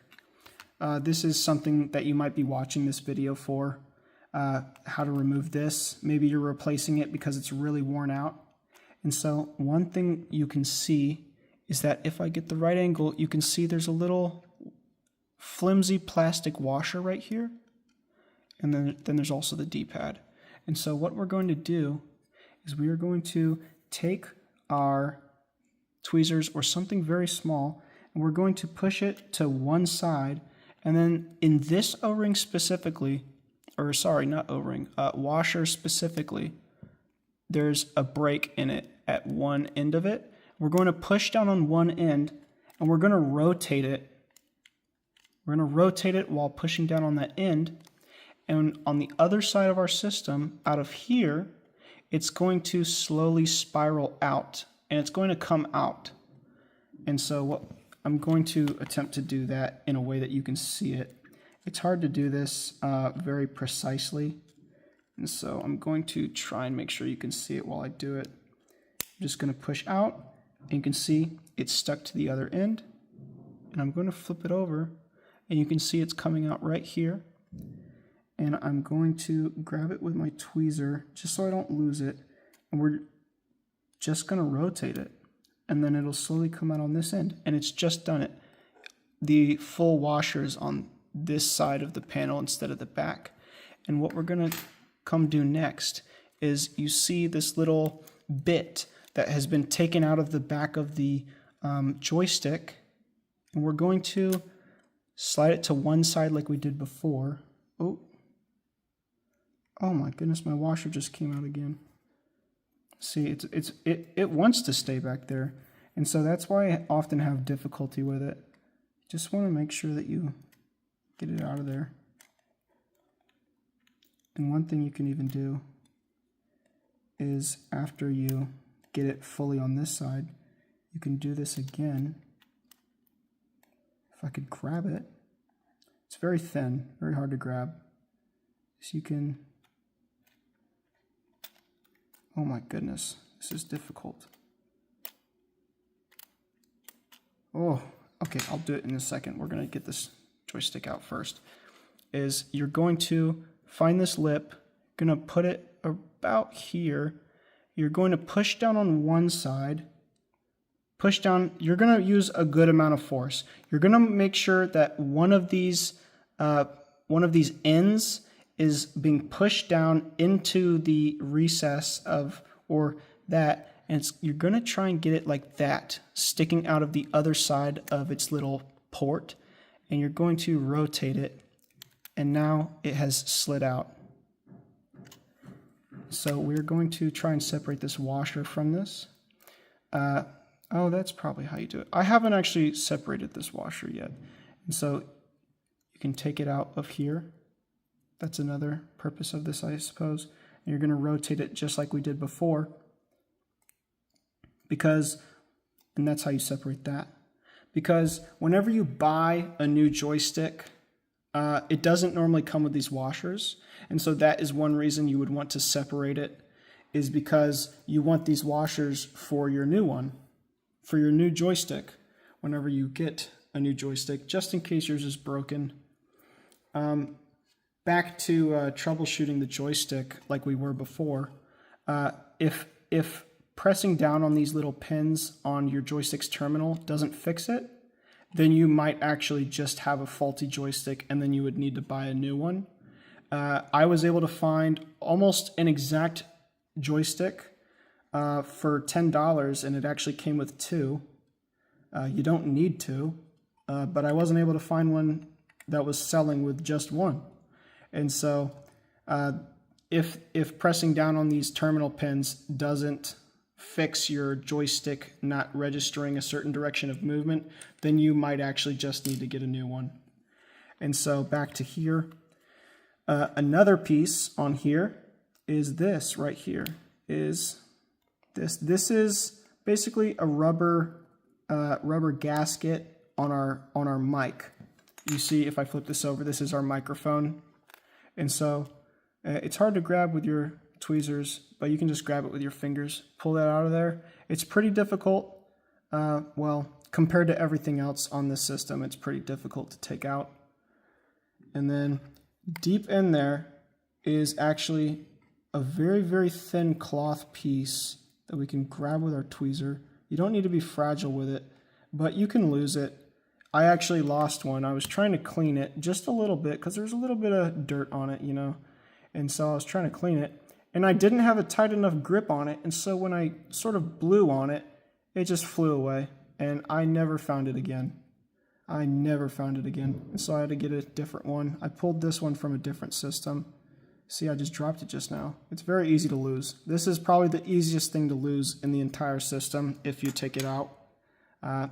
This is something that you might be watching this video for, how to remove this. Maybe you're replacing it because it's really worn out. And so one thing you can see is that if I get the right angle, you can see there's a little flimsy plastic washer right here. And then there's also the D-pad. And so what we're going to do is we are going to take our tweezers or something very small, and we're going to push it to one side. And then in this O-ring specifically, or sorry, not O-ring, washer specifically, there's a break in it at one end of it. We're going to push down on one end, and we're going to rotate it. We're going to rotate it while pushing down on that end. And on the other side of our system, out of here, it's going to slowly spiral out, and it's going to come out. And so I'm going to attempt to do that in a way that you can see it. It's hard to do this very precisely. And so I'm going to try and make sure you can see it while I do it. I'm just going to push out, and you can see it's stuck to the other end. And I'm going to flip it over, and you can see it's coming out right here. And I'm going to grab it with my tweezer just so I don't lose it. And we're just going to rotate it. And then it'll slowly come out on this end. And it's just done it. The full washer is on this side of the panel instead of the back. And what we're going to come do next is you see this little bit that has been taken out of the back of the joystick. And we're going to slide it to one side like we did before. Oh my goodness, my washer just came out again. See, it wants to stay back there. And so that's why I often have difficulty with it. Just want to make sure that you get it out of there. And one thing you can even do is after you get it fully on this side, you can do this again. If I could grab it, it's very thin, very hard to grab. So you can, oh my goodness, this is difficult. Oh, okay, I'll do it in a second. We're gonna get this joystick out first. Is you're going to find this lip, gonna put it about here. You're going to push down on one side, push down, you're gonna use a good amount of force. You're gonna make sure that one of these ends is being pushed down into the recess of, or that, and you're gonna try and get it like that, sticking out of the other side of its little port, and you're going to rotate it, and now it has slid out. So we're going to try and separate this washer from this. Oh, that's probably how you do it. I haven't actually separated this washer yet. And so you can take it out of here. That's another purpose of this, I suppose. And you're going to rotate it just like we did before. And that's how you separate that. Because whenever you buy a new joystick, it doesn't normally come with these washers. And so that is one reason you would want to separate it, is because you want these washers for your new one, for your new joystick, whenever you get a new joystick, just in case yours is broken. Back to troubleshooting the joystick like we were before. If pressing down on these little pins on your joystick's terminal doesn't fix it, then you might actually just have a faulty joystick and then you would need to buy a new one. I was able to find almost an exact joystick for $10, and it actually came with two. You don't need two, but I wasn't able to find one that was selling with just one. And so if pressing down on these terminal pins doesn't fix your joystick not registering a certain direction of movement, then you might actually just need to get a new one. And so back to here. Another piece on here is this right here. This is basically a rubber gasket on our mic. You see, if I flip this over, this is our microphone. And so it's hard to grab with your tweezers, but you can just grab it with your fingers, pull that out of there. It's pretty difficult. Well, compared to everything else on this system, it's pretty difficult to take out. And then deep in there is actually a very, very thin cloth piece that we can grab with our tweezer. You don't need to be fragile with it, but you can lose it. I actually lost one. I was trying to clean it just a little bit because there's a little bit of dirt on it, you know, and so I was trying to clean it, and I didn't have a tight enough grip on it, and so when I sort of blew on it, it just flew away, and I never found it again. I never found it again, and so I had to get a different one. I pulled this one from a different system. See, I just dropped it just now. It's very easy to lose. This is probably the easiest thing to lose in the entire system if you take it out.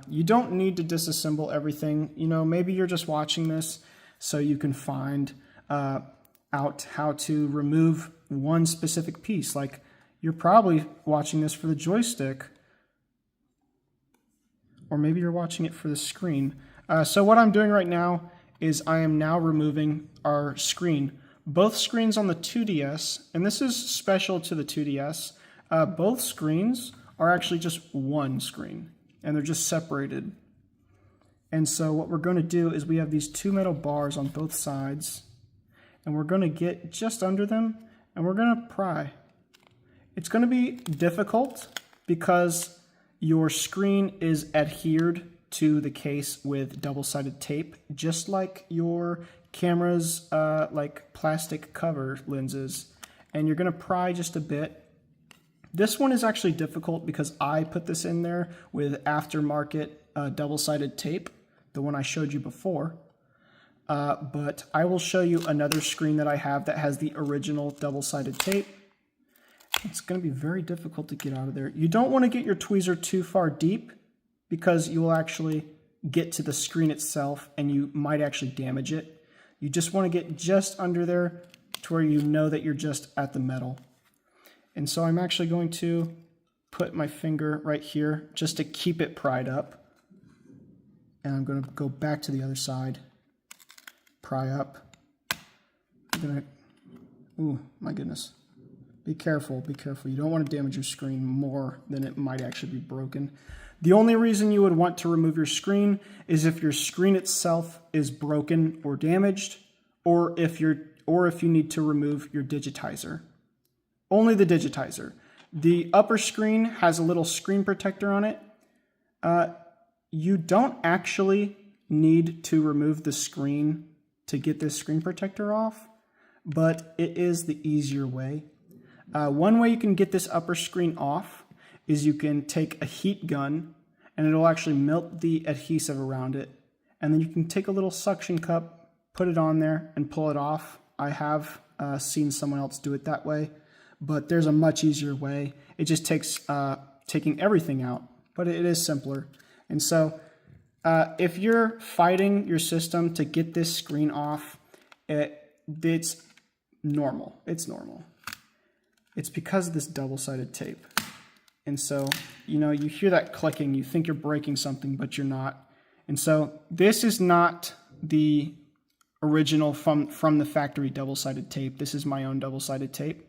You don't need to disassemble everything. You know, maybe you're just watching this so you can find out how to remove one specific piece. Like, you're probably watching this for the joystick, or maybe you're watching it for the screen. So what I'm doing right now is I am now removing our screen. Both screens on the 2DS, and this is special to the 2DS, both screens are actually just one screen, and they're just separated. And so what we're going to do is we have these two metal bars on both sides, and we're going to get just under them, and we're going to pry. It's going to be difficult because your screen is adhered to the case with double-sided tape, just like your camera's like plastic cover lenses, and you're going to pry just a bit. This one is actually difficult because I put this in there with aftermarket double-sided tape, the one I showed you before. But I will show you another screen that I have that has the original double-sided tape. It's going to be very difficult to get out of there. You don't want to get your tweezer too far deep because you will actually get to the screen itself and you might actually damage it. You just want to get just under there to where you know that you're just at the metal. And so I'm actually going to put my finger right here just to keep it pried up. And I'm going to go back to the other side, pry up. I'm going to, ooh, my goodness. Be careful, be careful. You don't want to damage your screen more than it might actually be broken. The only reason you would want to remove your screen is if your screen itself is broken or damaged, or if you need to remove your digitizer. Only the digitizer. The upper screen has a little screen protector on it. You don't actually need to remove the screen to get this screen protector off, but it is the easier way. One way you can get this upper screen off is you can take a heat gun and it'll actually melt the adhesive around it. And then you can take a little suction cup, put it on there and pull it off. I have seen someone else do it that way, but there's a much easier way. It just takes taking everything out, but it is simpler. And so if you're fighting your system to get this screen off, it's normal. It's normal. It's because of this double-sided tape. And so, you know, you hear that clicking, you think you're breaking something, but you're not. And so this is not the original from the factory double-sided tape. This is my own double-sided tape.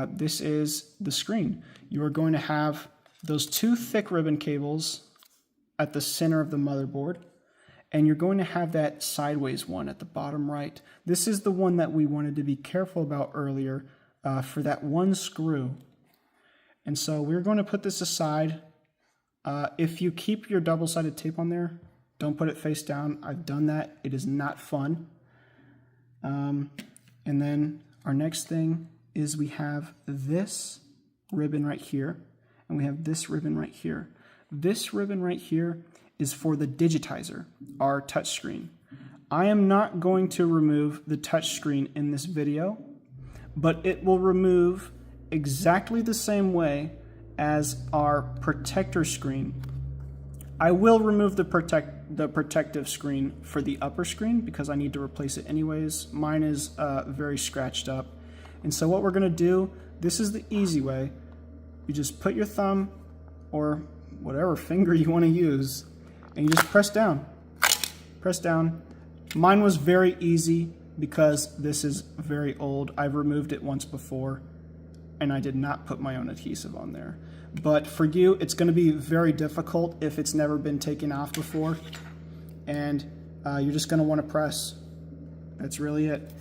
This is the screen. You are going to have those two thick ribbon cables at the center of the motherboard, and you're going to have that sideways one at the bottom right. This is the one that we wanted to be careful about earlier for that one screw. And so we're going to put this aside. If you keep your double-sided tape on there, don't put it face down. I've done that. It is not fun. And then our next thing is we have this ribbon right here, and we have this ribbon right here. This ribbon right here is for the digitizer, our touchscreen. I am not going to remove the touchscreen in this video, but it will remove exactly the same way as our protector screen. I will remove the protective screen for the upper screen because I need to replace it anyways. Mine is very scratched up. And so what we're going to do, this is the easy way. You just put your thumb or whatever finger you want to use and you just press down. Press down. Mine was very easy because this is very old. I've removed it once before and I did not put my own adhesive on there. But for you, it's going to be very difficult if it's never been taken off before. And you're just going to want to press. That's really it.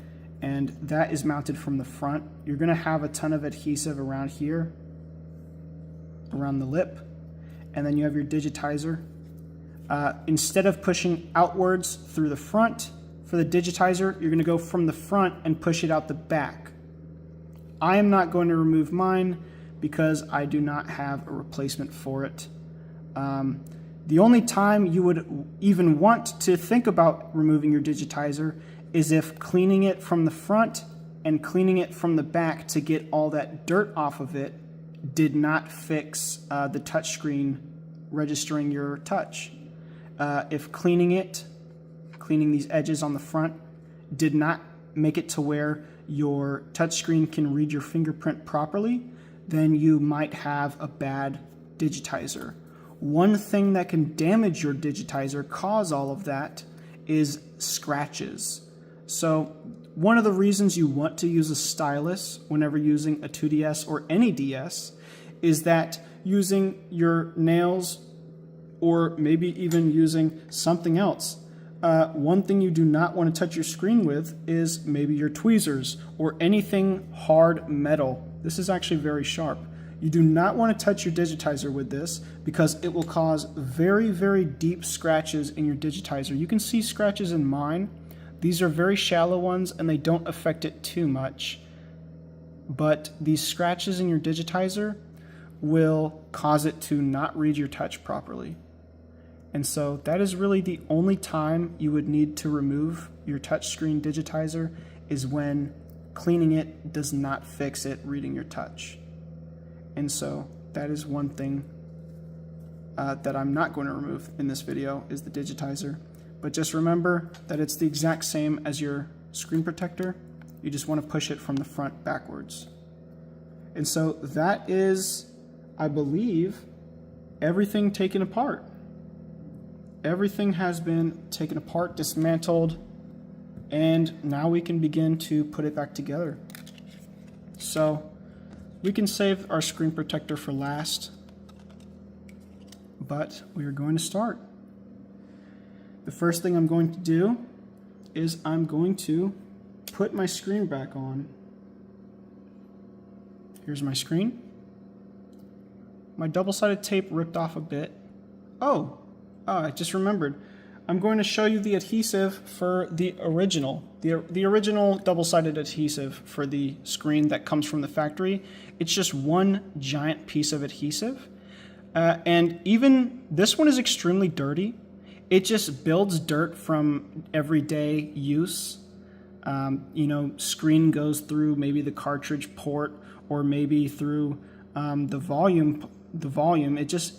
And that is mounted from the front. You're going to have a ton of adhesive around here, around the lip. And then you have your digitizer. Instead of pushing outwards through the front for the digitizer, you're going to go from the front and push it out the back. I am not going to remove mine because I do not have a replacement for it. The only time you would even want to think about removing your digitizer is if cleaning it from the front and cleaning it from the back to get all that dirt off of it did not fix the touchscreen registering your touch. If cleaning these edges on the front did not make it to where your touchscreen can read your fingerprint properly, then you might have a bad digitizer. One thing that can damage your digitizer, cause all of that, is scratches. So one of the reasons you want to use a stylus whenever using a 2DS or any DS is that using your nails or maybe even using something else, one thing you do not want to touch your screen with is maybe your tweezers or anything hard metal. This is actually very sharp. You do not want to touch your digitizer with this because it will cause very, very deep scratches in your digitizer. You can see scratches in mine. These are very shallow ones and they don't affect it too much. But these scratches in your digitizer will cause it to not read your touch properly. And so that is really the only time you would need to remove your touchscreen digitizer is when cleaning it does not fix it reading your touch. And so that is one thing that I'm not going to remove in this video, is the digitizer. But just remember that it's the exact same as your screen protector. You just want to push it from the front backwards. And so that is, I believe, everything taken apart. Everything has been taken apart, dismantled, and now we can begin to put it back together. So we can save our screen protector for last, but we are going to start. The first thing I'm going to do is I'm going to put my screen back on. Here's my screen. My double-sided tape ripped off a bit. Oh, I just remembered. I'm going to show you the adhesive for the original. The original double-sided adhesive for the screen that comes from the factory. It's just one giant piece of adhesive. And even this one is extremely dirty. It just builds dirt from everyday use. You know, screen goes through maybe the cartridge port, or maybe through the volume. It just,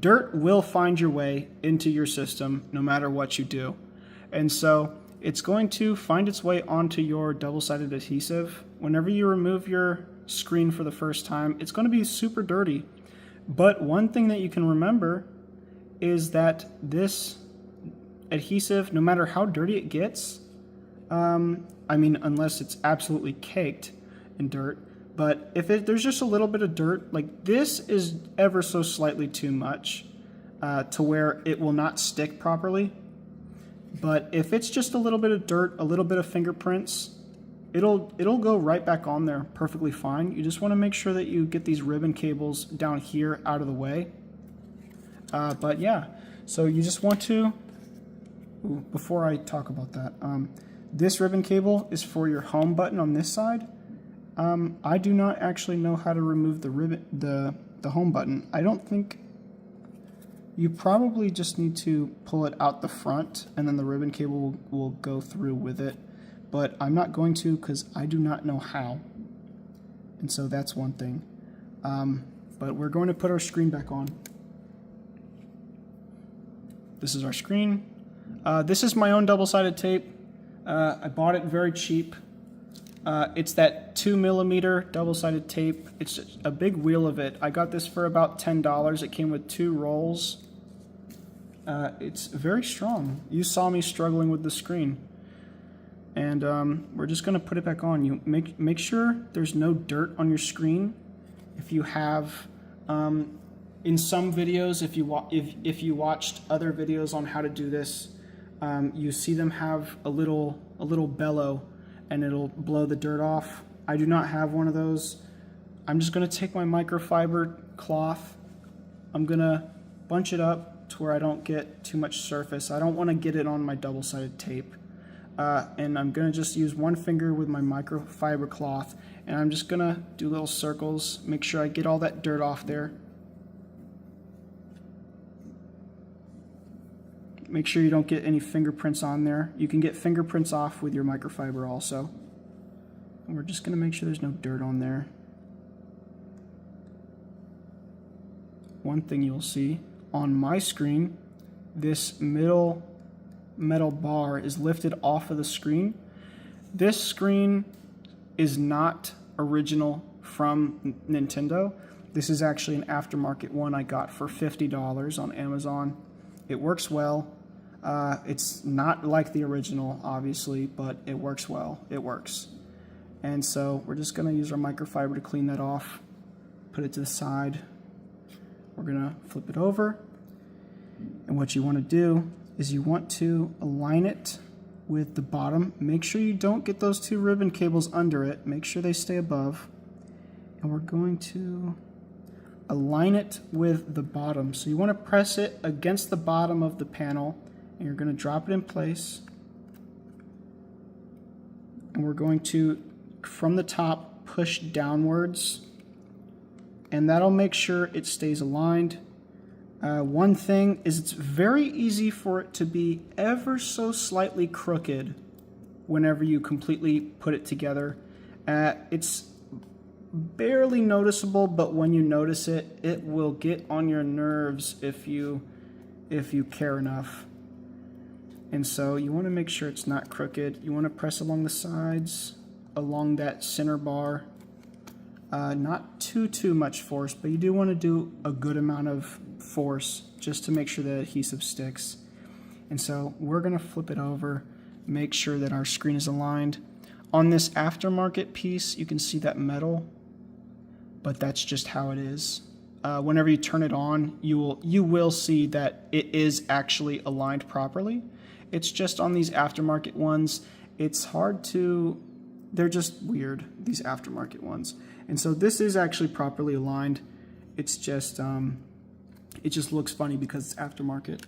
dirt will find your way into your system no matter what you do. And so it's going to find its way onto your double-sided adhesive. Whenever you remove your screen for the first time, it's going to be super dirty. But one thing that you can remember is that this adhesive, no matter how dirty it gets, I mean, unless it's absolutely caked in dirt, but if there's just a little bit of dirt, like this is ever so slightly too much to where it will not stick properly. But if it's just a little bit of dirt, a little bit of fingerprints, it'll go right back on there perfectly fine. You just want to make sure that you get these ribbon cables down here out of the way. But yeah, so you just want to, before I talk about that, this ribbon cable is for your home button on this side. I do not actually know how to remove the ribbon, the home button. I don't think, you probably just need to pull it out the front and then the ribbon cable will go through with it. But I'm not going to, because I do not know how. And so that's one thing. But we're going to put our screen back on. This is our screen. This is my own double-sided tape. I bought it very cheap. It's that 2mm double-sided tape. It's a big wheel of it. I got this for about $10. It came with 2 rolls. It's very strong. You saw me struggling with the screen. And we're just going to put it back on. You make sure there's no dirt on your screen. If you have, in some videos, if you watched other videos on how to do this, you see them have a little bellow, and it'll blow the dirt off. I do not have one of those. I'm just going to take my microfiber cloth. I'm going to bunch it up to where I don't get too much surface. I don't want to get it on my double-sided tape. And I'm going to just use one finger with my microfiber cloth, and I'm just going to do little circles, make sure I get all that dirt off there. Make sure you don't get any fingerprints on there. You can get fingerprints off with your microfiber also. And we're just going to make sure there's no dirt on there. One thing you'll see on my screen, this middle metal bar is lifted off of the screen. This screen is not original from Nintendo. This is actually an aftermarket one I got for $50 on Amazon. It works well. It's not like the original, obviously, but it works well. It works. And so we're just going to use our microfiber to clean that off, put it to the side. We're going to flip it over. And what you want to do is you want to align it with the bottom. Make sure you don't get those 2 ribbon cables under it. Make sure they stay above. And we're going to align it with the bottom. So you want to press it against the bottom of the panel, and you're going to drop it in place. And we're going to, from the top, push downwards, and that'll make sure it stays aligned. One thing is it's very easy for it to be ever so slightly crooked whenever you completely put it together. It's barely noticeable, but when you notice it, it will get on your nerves if you care enough. And so you want to make sure it's not crooked. You want to press along the sides, along that center bar. Not too much force, but you do want to do a good amount of force just to make sure the adhesive sticks. And so we're going to flip it over, make sure that our screen is aligned. On this aftermarket piece, you can see that metal, but that's just how it is. Whenever you turn it on, you will see that it is actually aligned properly. It's just on these aftermarket ones, it's hard to, they're just weird, these aftermarket ones. And so this is actually properly aligned. It's just, it just looks funny because it's aftermarket.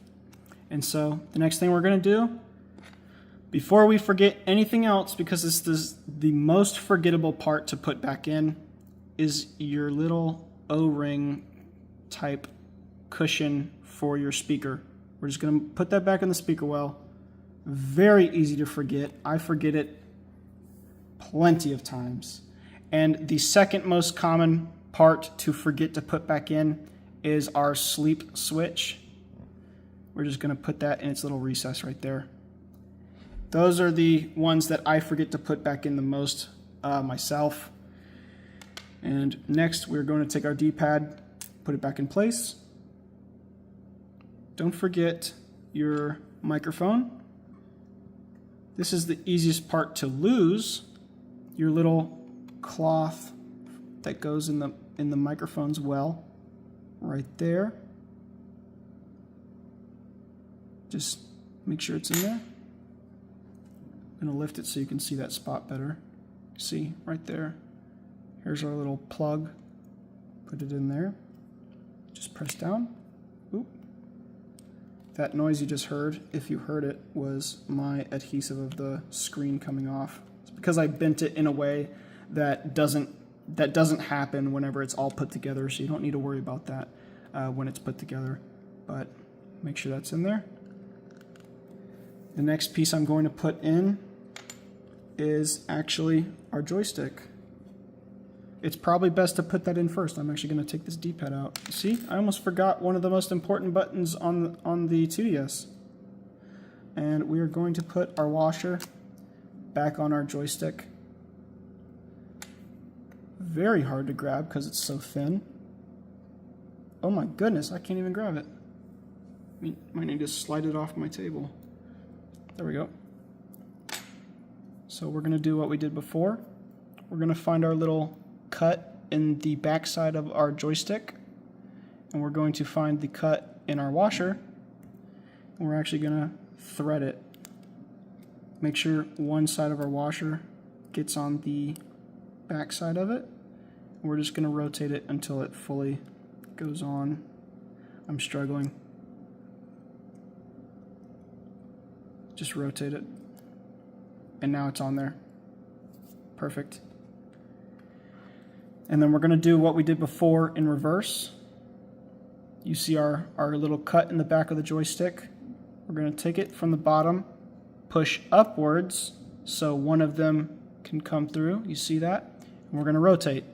And so the next thing we're gonna do, before we forget anything else, because this is the most forgettable part to put back in, is your little O-ring type cushion for your speaker. We're just gonna put that back in the speaker well. Very easy to forget. I forget it plenty of times. And the second most common part to forget to put back in is our sleep switch. We're just gonna put that in its little recess right there. Those are the ones that I forget to put back in the most myself. And next we're going to take our D-pad, put it back in place. Don't forget your microphone. This is the easiest part to lose, your little cloth that goes in the microphone's well, right there. Just make sure it's in there. I'm gonna lift it so you can see that spot better. See, right there. Here's our little plug. Put it in there. Just press down. Oop. That noise you just heard, if you heard it, was my adhesive of the screen coming off. It's because I bent it in a way that doesn't happen whenever it's all put together, so you don't need to worry about that when it's put together. But make sure that's in there. The next piece I'm going to put in is actually our joystick. It's probably best to put that in first. I'm actually going to take this D-pad out. See, I almost forgot one of the most important buttons on the 2DS. And we are going to put our washer back on our joystick. Very hard to grab because it's so thin. Oh my goodness, I can't even grab it. I might need to slide it off my table. There we go. So we're going to do what we did before. We're going to find our little cut in the back side of our joystick, and we're going to find the cut in our washer, and we're actually going to thread it. Make sure one side of our washer gets on the back side of it. We're just going to rotate it until it fully goes on. I'm struggling. Just rotate it. And now it's on there. Perfect. And then we're going to do what we did before in reverse. You see our little cut in the back of the joystick. We're going to take it from the bottom, push upwards so one of them can come through. You see that? And we're going to rotate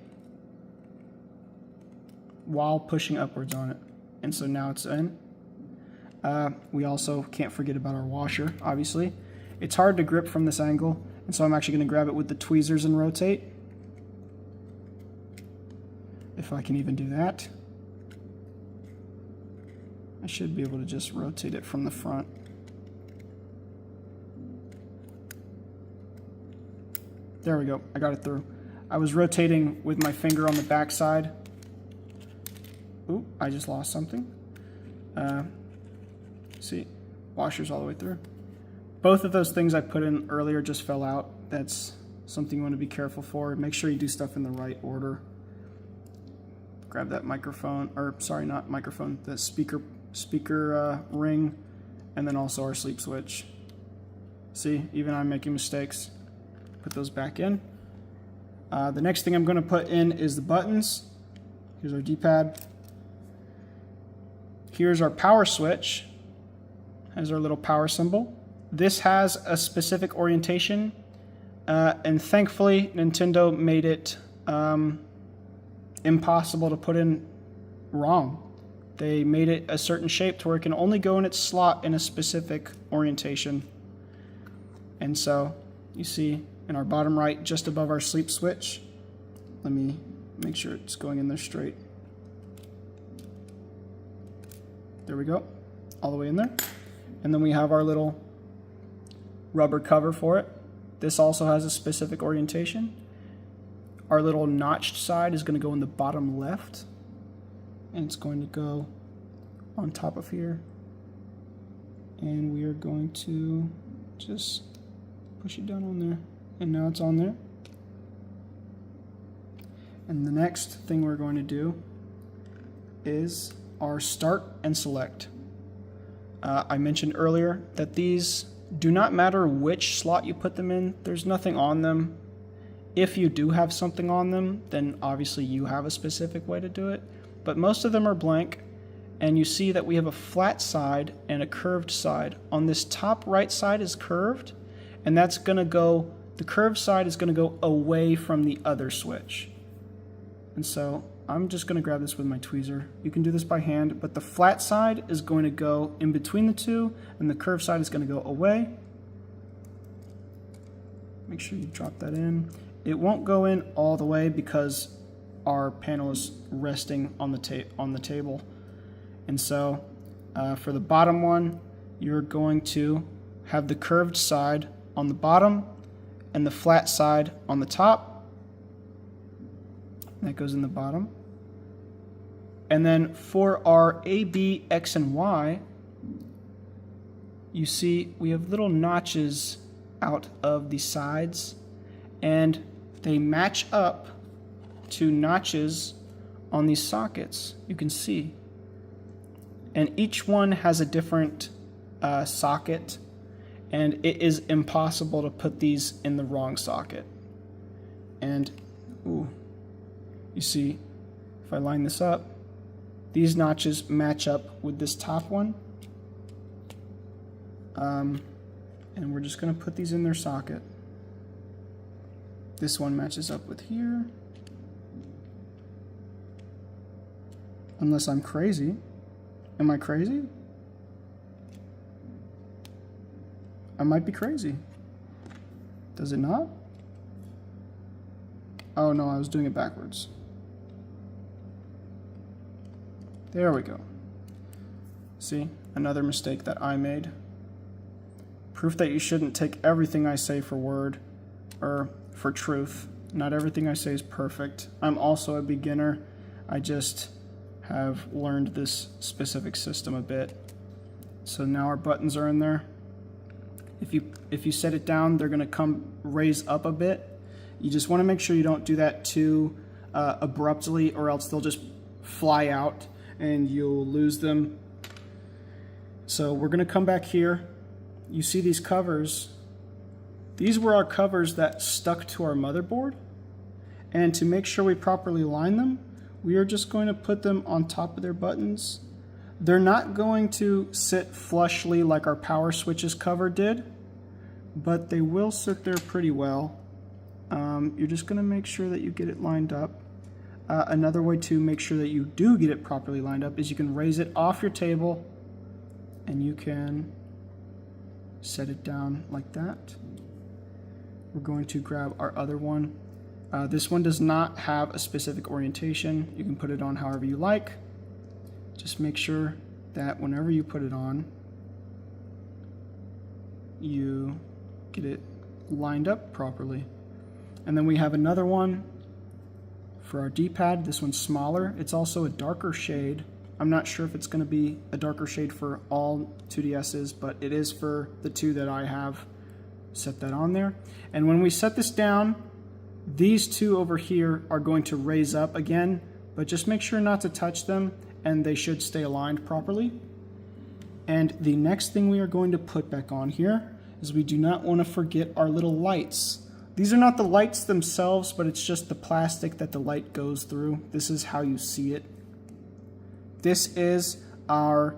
while pushing upwards on it. And so now it's in. We also can't forget about our washer, obviously. It's hard to grip from this angle, and so I'm actually going to grab it with the tweezers and rotate. If I can even do that. I should be able to just rotate it from the front. There we go, I got it through. I was rotating with my finger on the back side. Ooh, I just lost something. See, washer's all the way through. Both of those things I put in earlier just fell out. That's something you want to be careful for. Make sure you do stuff in the right order. Grab that microphone, or sorry, not microphone, the speaker ring, and then also our sleep switch. See, even I'm making mistakes. Put those back in. The next thing I'm going to put in is the buttons. Here's our D-pad. Here's our power switch. Has our little power symbol. This has a specific orientation. And thankfully, Nintendo made it impossible to put in wrong. They made it a certain shape to where it can only go in its slot in a specific orientation. And so, you see in our bottom right, just above our sleep switch, let me make sure it's going in there straight. There we go, all the way in there. And then we have our little rubber cover for it. This also has a specific orientation. Our little notched side is going to go in the bottom left, and it's going to go on top of here. And we are going to just push it down on there, and now it's on there. And the next thing we're going to do is our start and select. I mentioned earlier that these do not matter which slot you put them in. There's nothing on them. If you do have something on them, then obviously you have a specific way to do it. But most of them are blank, and you see that we have a flat side and a curved side. On this top right side is curved, and that's going to go, the curved side is going to go away from the other switch. And so I'm just going to grab this with my tweezer. You can do this by hand, but the flat side is going to go in between the two, and the curved side is going to go away. Make sure you drop that in. It won't go in all the way because our panel is resting on the table. And so for the bottom one, you're going to have the curved side on the bottom and the flat side on the top. That goes in the bottom. And then for our A, B, X, and Y, you see we have little notches out of the sides, and they match up to notches on these sockets, you can see. And each one has a different socket, and it is impossible to put these in the wrong socket. And, ooh, you see, if I line this up, these notches match up with this top one. And we're just going to put these in their socket. This one matches up with here. Unless I'm crazy. Am I crazy? I might be crazy. Does it not? Oh no, I was doing it backwards. There we go. See, another mistake that I made. Proof that you shouldn't take everything I say for word or for truth. Not everything I say is perfect. I'm also a beginner. I just have learned this specific system a bit. So now our buttons are in there. If you set it down, they're going to come raise up a bit. You just want to make sure you don't do that too abruptly, or else they'll just fly out and you'll lose them. So we're going to come back here. You see these covers. These were our covers that stuck to our motherboard. And to make sure we properly line them, we are just going to put them on top of their buttons. They're not going to sit flushly like our power switches cover did, but they will sit there pretty well. You're just going to make sure that you get it lined up. Another way to make sure that you do get it properly lined up is you can raise it off your table and you can set it down like that. We're going to grab our other one. This one does not have a specific orientation. You can put it on however you like. Just make sure that whenever you put it on, you get it lined up properly. And then we have another one for our D-pad. This one's smaller. It's also a darker shade. I'm not sure if it's going to be a darker shade for all 2DSs, but it is for the two that I have. Set that on there. And when we set this down, these two over here are going to raise up again, but just make sure not to touch them, and they should stay aligned properly. And the next thing we are going to put back on here is we do not want to forget our little lights. These are not the lights themselves, but it's just the plastic that the light goes through. This is how you see it. This is our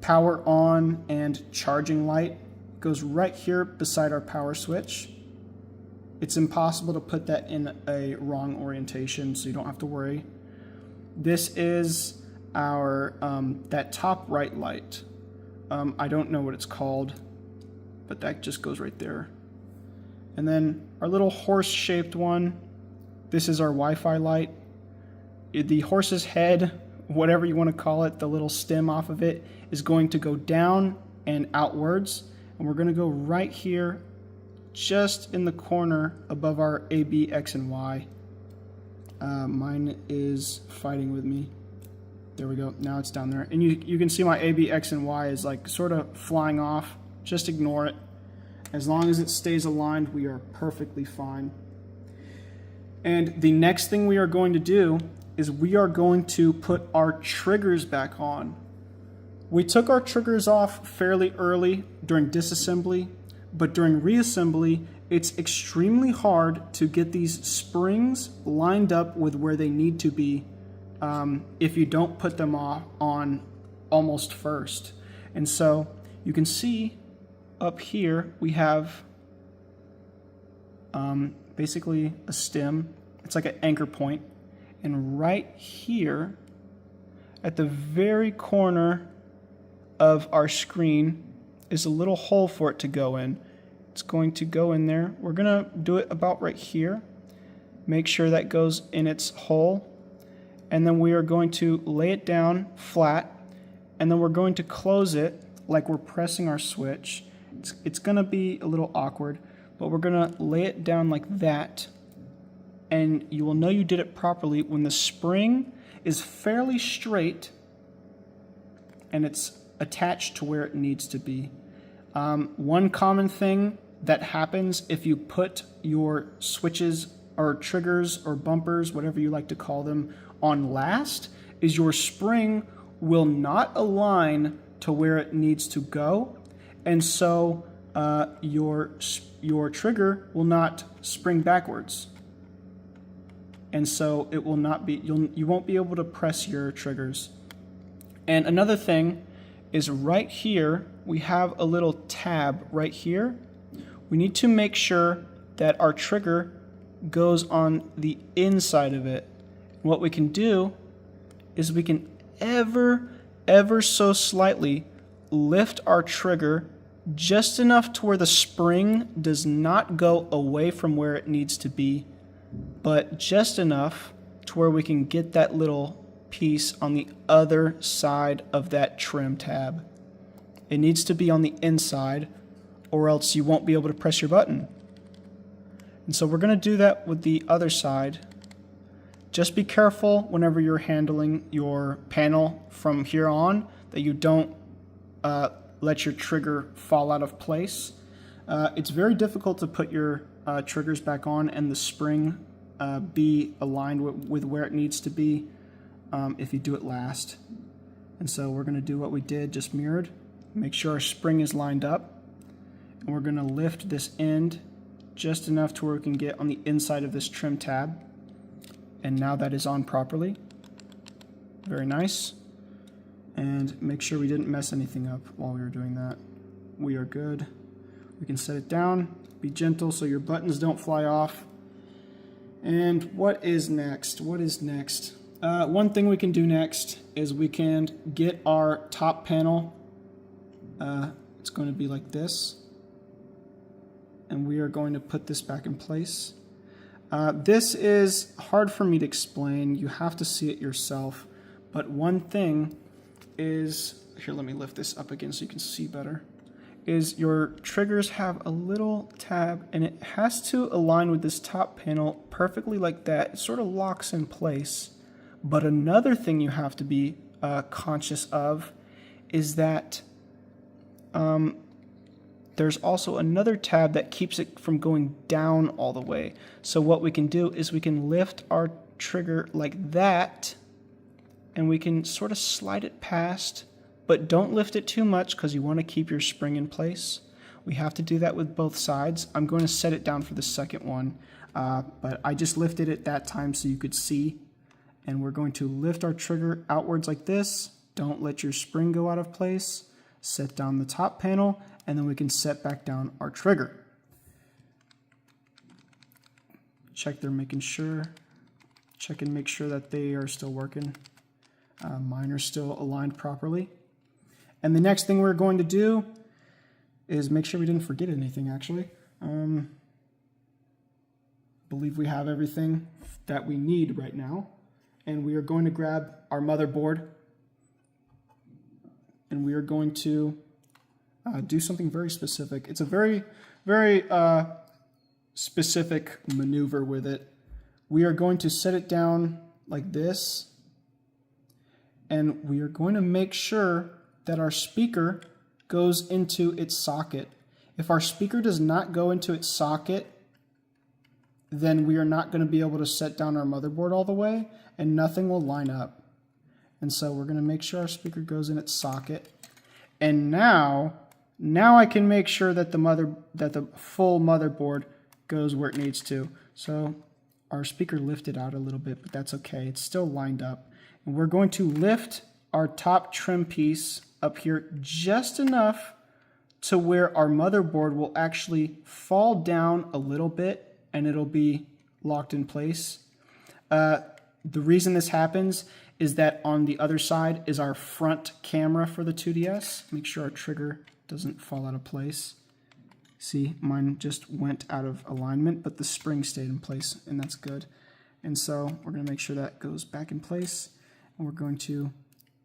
power on and charging light. It goes right here beside our power switch. It's impossible to put that in a wrong orientation, so you don't have to worry. This is our, that top right light. I don't know what it's called, but that just goes right there. And then our little horse-shaped one, this is our Wi-Fi light. The horse's head, whatever you want to call it, the little stem off of it, is going to go down and outwards. And we're going to go right here, just in the corner above our A, B, X, and Y. Mine is fighting with me. There we go. Now it's down there. And you can see my A, B, X, and Y is like sort of flying off. Just ignore it. As long as it stays aligned, we are perfectly fine. And the next thing we are going to do is we are going to put our triggers back on. We took our triggers off fairly early during disassembly, but during reassembly, it's extremely hard to get these springs lined up with where they need to be if you don't put them on almost first. And so you can see up here we have basically a stem. It's like an anchor point. And right here at the very corner of our screen is a little hole for it to go in. It's going to go in there. We're going to do it about right here. Make sure that goes in its hole. And then we are going to lay it down flat. And then we're going to close it like we're pressing our switch. It's going to be a little awkward, but we're going to lay it down like that. And you will know you did it properly when the spring is fairly straight and it's attached to where it needs to be. One common thing that happens if you put your switches or triggers or bumpers, whatever you like to call them, on last is your spring will not align to where it needs to go. And so your trigger will not spring backwards. And so it will not be, you won't be able to press your triggers. And another thing is right here, we have a little tab right here. We need to make sure that our trigger goes on the inside of it. And what we can do is we can ever so slightly lift our trigger just enough to where the spring does not go away from where it needs to be, but just enough to where we can get that little piece on the other side of that trim tab. It needs to be on the inside or else you won't be able to press your button. And so we're going to do that with the other side. Just be careful whenever you're handling your panel from here on that you don't let your trigger fall out of place. It's very difficult to put your triggers back on and the spring be aligned with where it needs to be if you do it last. And so we're going to do what we did, just mirrored. Make sure our spring is lined up. And we're going to lift this end just enough to where we can get on the inside of this trim tab. And now that is on properly. Very nice. And make sure we didn't mess anything up while we were doing that. We are good. We can set it down. Be gentle so your buttons don't fly off. And what is next? What is next? One thing we can do next is we can get our top panel. It's going to be like this. And we are going to put this back in place. This is hard for me to explain. You have to see it yourself. But one thing is, here, let me lift this up again so you can see better, is your triggers have a little tab and it has to align with this top panel perfectly like that. It sort of locks in place. But another thing you have to be conscious of is that there's also another tab that keeps it from going down all the way. So what we can do is we can lift our trigger like that and we can sort of slide it past, but don't lift it too much because you want to keep your spring in place. We have to do that with both sides. I'm going to set it down for the second one, but I just lifted it that time so you could see. And we're going to lift our trigger outwards like this. Don't let your spring go out of place. Set down the top panel, and then we can set back down our trigger. check they're making sure. Check and make sure that they are still working. Mine are still aligned properly. And the next thing we're going to do is make sure we didn't forget anything, actually. Believe we have everything that we need right now. And we are going to grab our motherboard. And we are going to do something very specific. It's a very, very specific maneuver with it. We are going to set it down like this. And we are going to make sure that our speaker goes into its socket. If our speaker does not go into its socket, then we are not going to be able to set down our motherboard all the way, and nothing will line up. And so we're going to make sure our speaker goes in its socket. And now I can make sure that the full motherboard goes where it needs to. So our speaker lifted out a little bit, but that's okay. It's still lined up. And we're going to lift our top trim piece up here just enough to where our motherboard will actually fall down a little bit and it'll be locked in place. The reason this happens is that on the other side is our front camera for the 2DS. Make sure our trigger doesn't fall out of place. See, mine just went out of alignment, but the spring stayed in place, and that's good. And so we're going to make sure that goes back in place, and we're going to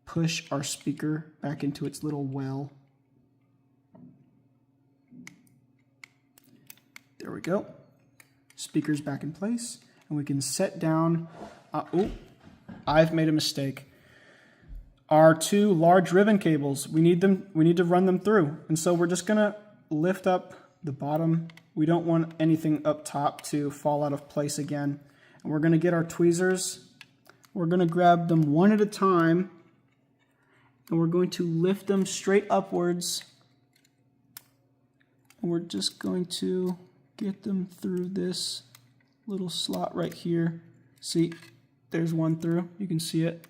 push our speaker back into its little well. There we go. Speaker's back in place, and we can set down, I've made a mistake. Our two large ribbon cables, we need to run them through. And so we're just gonna lift up the bottom. We don't want anything up top to fall out of place again. And we're gonna get our tweezers. We're gonna grab them one at a time, and we're going to lift them straight upwards. And we're just going to get them through this little slot right here. See, there's one through, you can see it.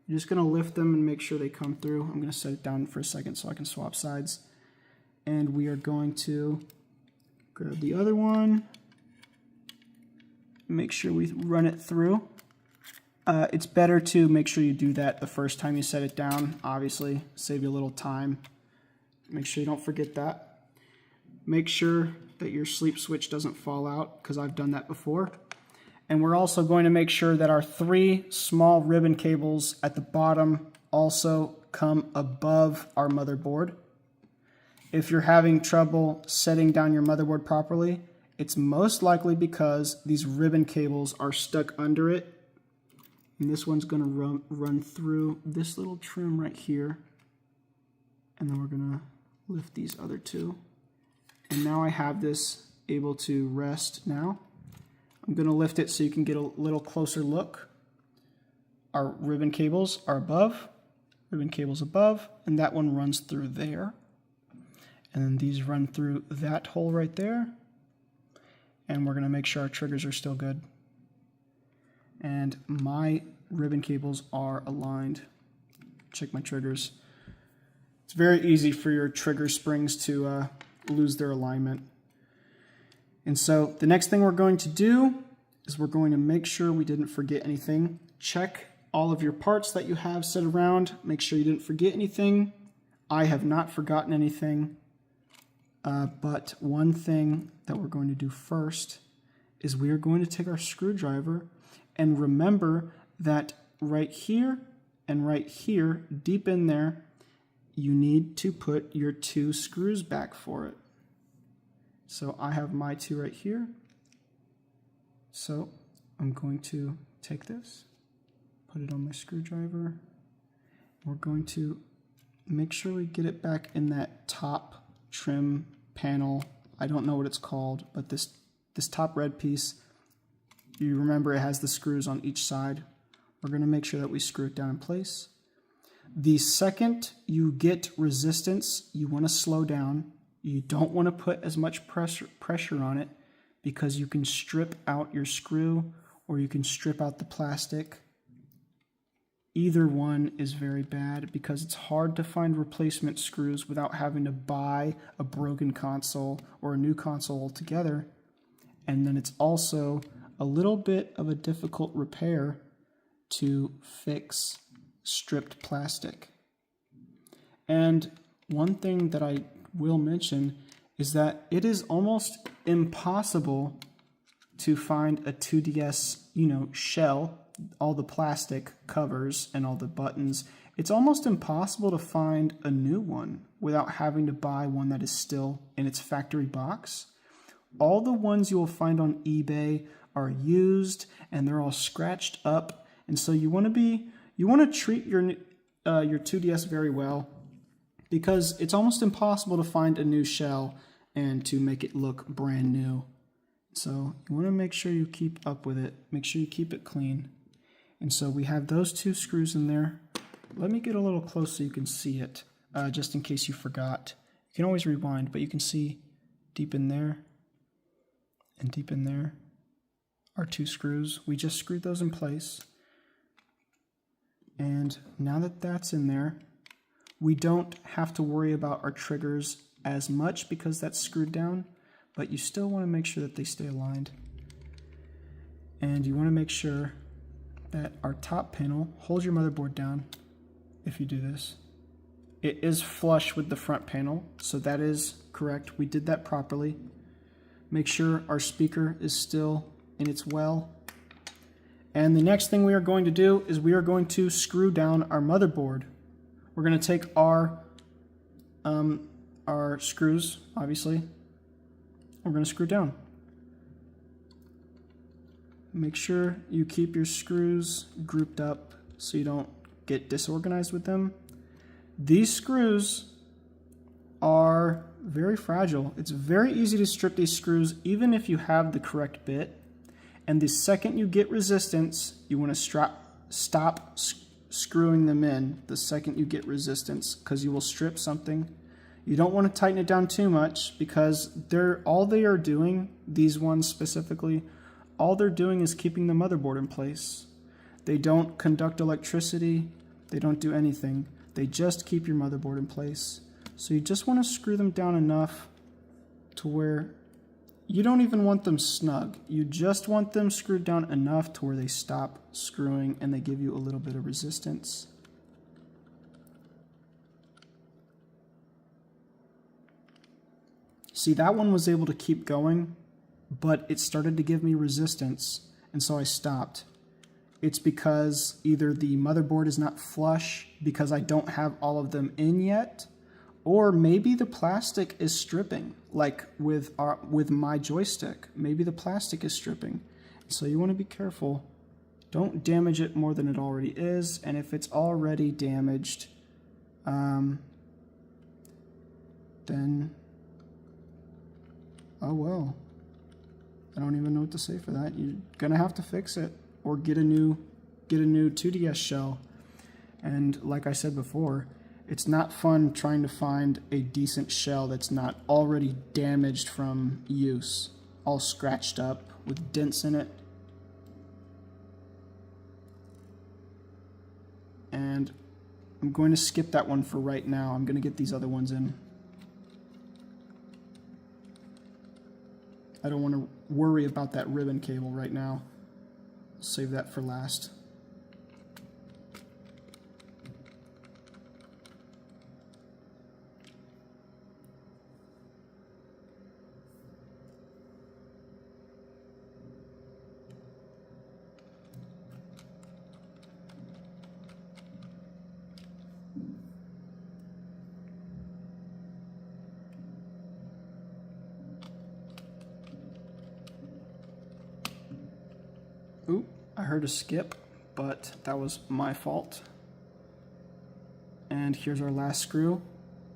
You're just gonna lift them and make sure they come through. I'm gonna set it down for a second so I can swap sides. And we are going to grab the other one, make sure we run it through. It's better to make sure you do that the first time you set it down, obviously, save you a little time. Make sure you don't forget that. Make sure that your sleep switch doesn't fall out, because I've done that before. And we're also going to make sure that our 3 small ribbon cables at the bottom also come above our motherboard. If you're having trouble setting down your motherboard properly, it's most likely because these ribbon cables are stuck under it. And this one's going to run through this little trim right here. And then we're going to lift these other 2. And now I have this able to rest now. I'm going to lift it so you can get a little closer look. Our ribbon cables are above, ribbon cables above, and that one runs through there. And then these run through that hole right there. And we're going to make sure our triggers are still good. And my ribbon cables are aligned. Check my triggers. It's very easy for your trigger springs to lose their alignment. And so the next thing we're going to do is we're going to make sure we didn't forget anything. Check all of your parts that you have set around. Make sure you didn't forget anything. I have not forgotten anything. But one thing that we're going to do first is we are going to take our screwdriver and remember that right here and right here, deep in there, you need to put your 2 screws back for it. So I have my 2 right here. So I'm going to take this, put it on my screwdriver. We're going to make sure we get it back in that top trim panel. I don't know what it's called, but this top red piece, you remember it has the screws on each side. We're going to make sure that we screw it down in place. The second you get resistance, you want to slow down. You don't want to put as much pressure on it, because you can strip out your screw or you can strip out the plastic. Either one is very bad because it's hard to find replacement screws without having to buy a broken console or a new console altogether. and then it's also a little bit of a difficult repair to fix stripped plastic. And one thing that I will mention is that it is almost impossible to find a 2DS, shell, all the plastic covers and all the buttons. It's almost impossible to find a new one without having to buy one that is still in its factory box. All the ones you will find on eBay are used and they're all scratched up. And so you want to treat your 2DS very well, because it's almost impossible to find a new shell and to make it look brand new. So you want to make sure you keep up with it. Make sure you keep it clean. And so we have those 2 screws in there. Let me get a little close so you can see it, just in case you forgot. You can always rewind, but you can see deep in there and deep in there are 2 screws. We just screwed those in place. And now that that's in there, we don't have to worry about our triggers as much because that's screwed down, but you still want to make sure that they stay aligned. And you want to make sure that our top panel, hold your motherboard down if you do this. It is flush with the front panel, so that is correct. We did that properly. Make sure our speaker is still in its well. And the next thing we are going to do is we are going to screw down our motherboard. We're going to take our screws, obviously. We're going to screw down. Make sure you keep your screws grouped up so you don't get disorganized with them. These screws are very fragile. It's very easy to strip these screws even if you have the correct bit. And the second you get resistance, you want to stop screwing them in the second you get resistance, because you will strip something. You don't want to tighten it down too much, because all they are doing, these ones specifically, all they're doing is keeping the motherboard in place. They don't conduct electricity. They don't do anything. They just keep your motherboard in place. So you just want to screw them down enough to where you don't even want them snug. You just want them screwed down enough to where they stop screwing and they give you a little bit of resistance. See, that one was able to keep going, but it started to give me resistance, and so I stopped. It's because either the motherboard is not flush because I don't have all of them in yet, or maybe the plastic is stripping, like with my joystick. Maybe the plastic is stripping. So you want to be careful. Don't damage it more than it already is, and if it's already damaged, then, oh well. I don't even know what to say for that. You're gonna have to fix it or get a new 2DS shell. And like I said before, it's not fun trying to find a decent shell that's not already damaged from use, all scratched up with dents in it. And I'm going to skip that one for right now. I'm going to get these other ones in. I don't want to worry about that ribbon cable right now. Save that for last. Oop, I heard a skip, but that was my fault. And here's our last screw.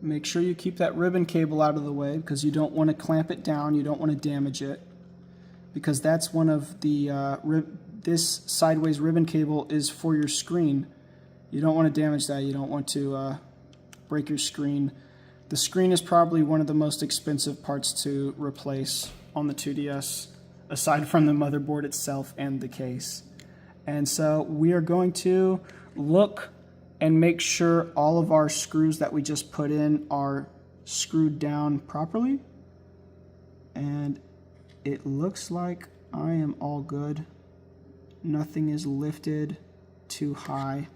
Make sure you keep that ribbon cable out of the way because you don't want to clamp it down, you don't want to damage it. Because that's one of the, this sideways ribbon cable is for your screen. You don't want to damage that, you don't want to break your screen. The screen is probably one of the most expensive parts to replace on the 2DS. Aside from the motherboard itself and the case. And so we are going to look and make sure all of our screws that we just put in are screwed down properly. And it looks like I am all good. Nothing is lifted too high.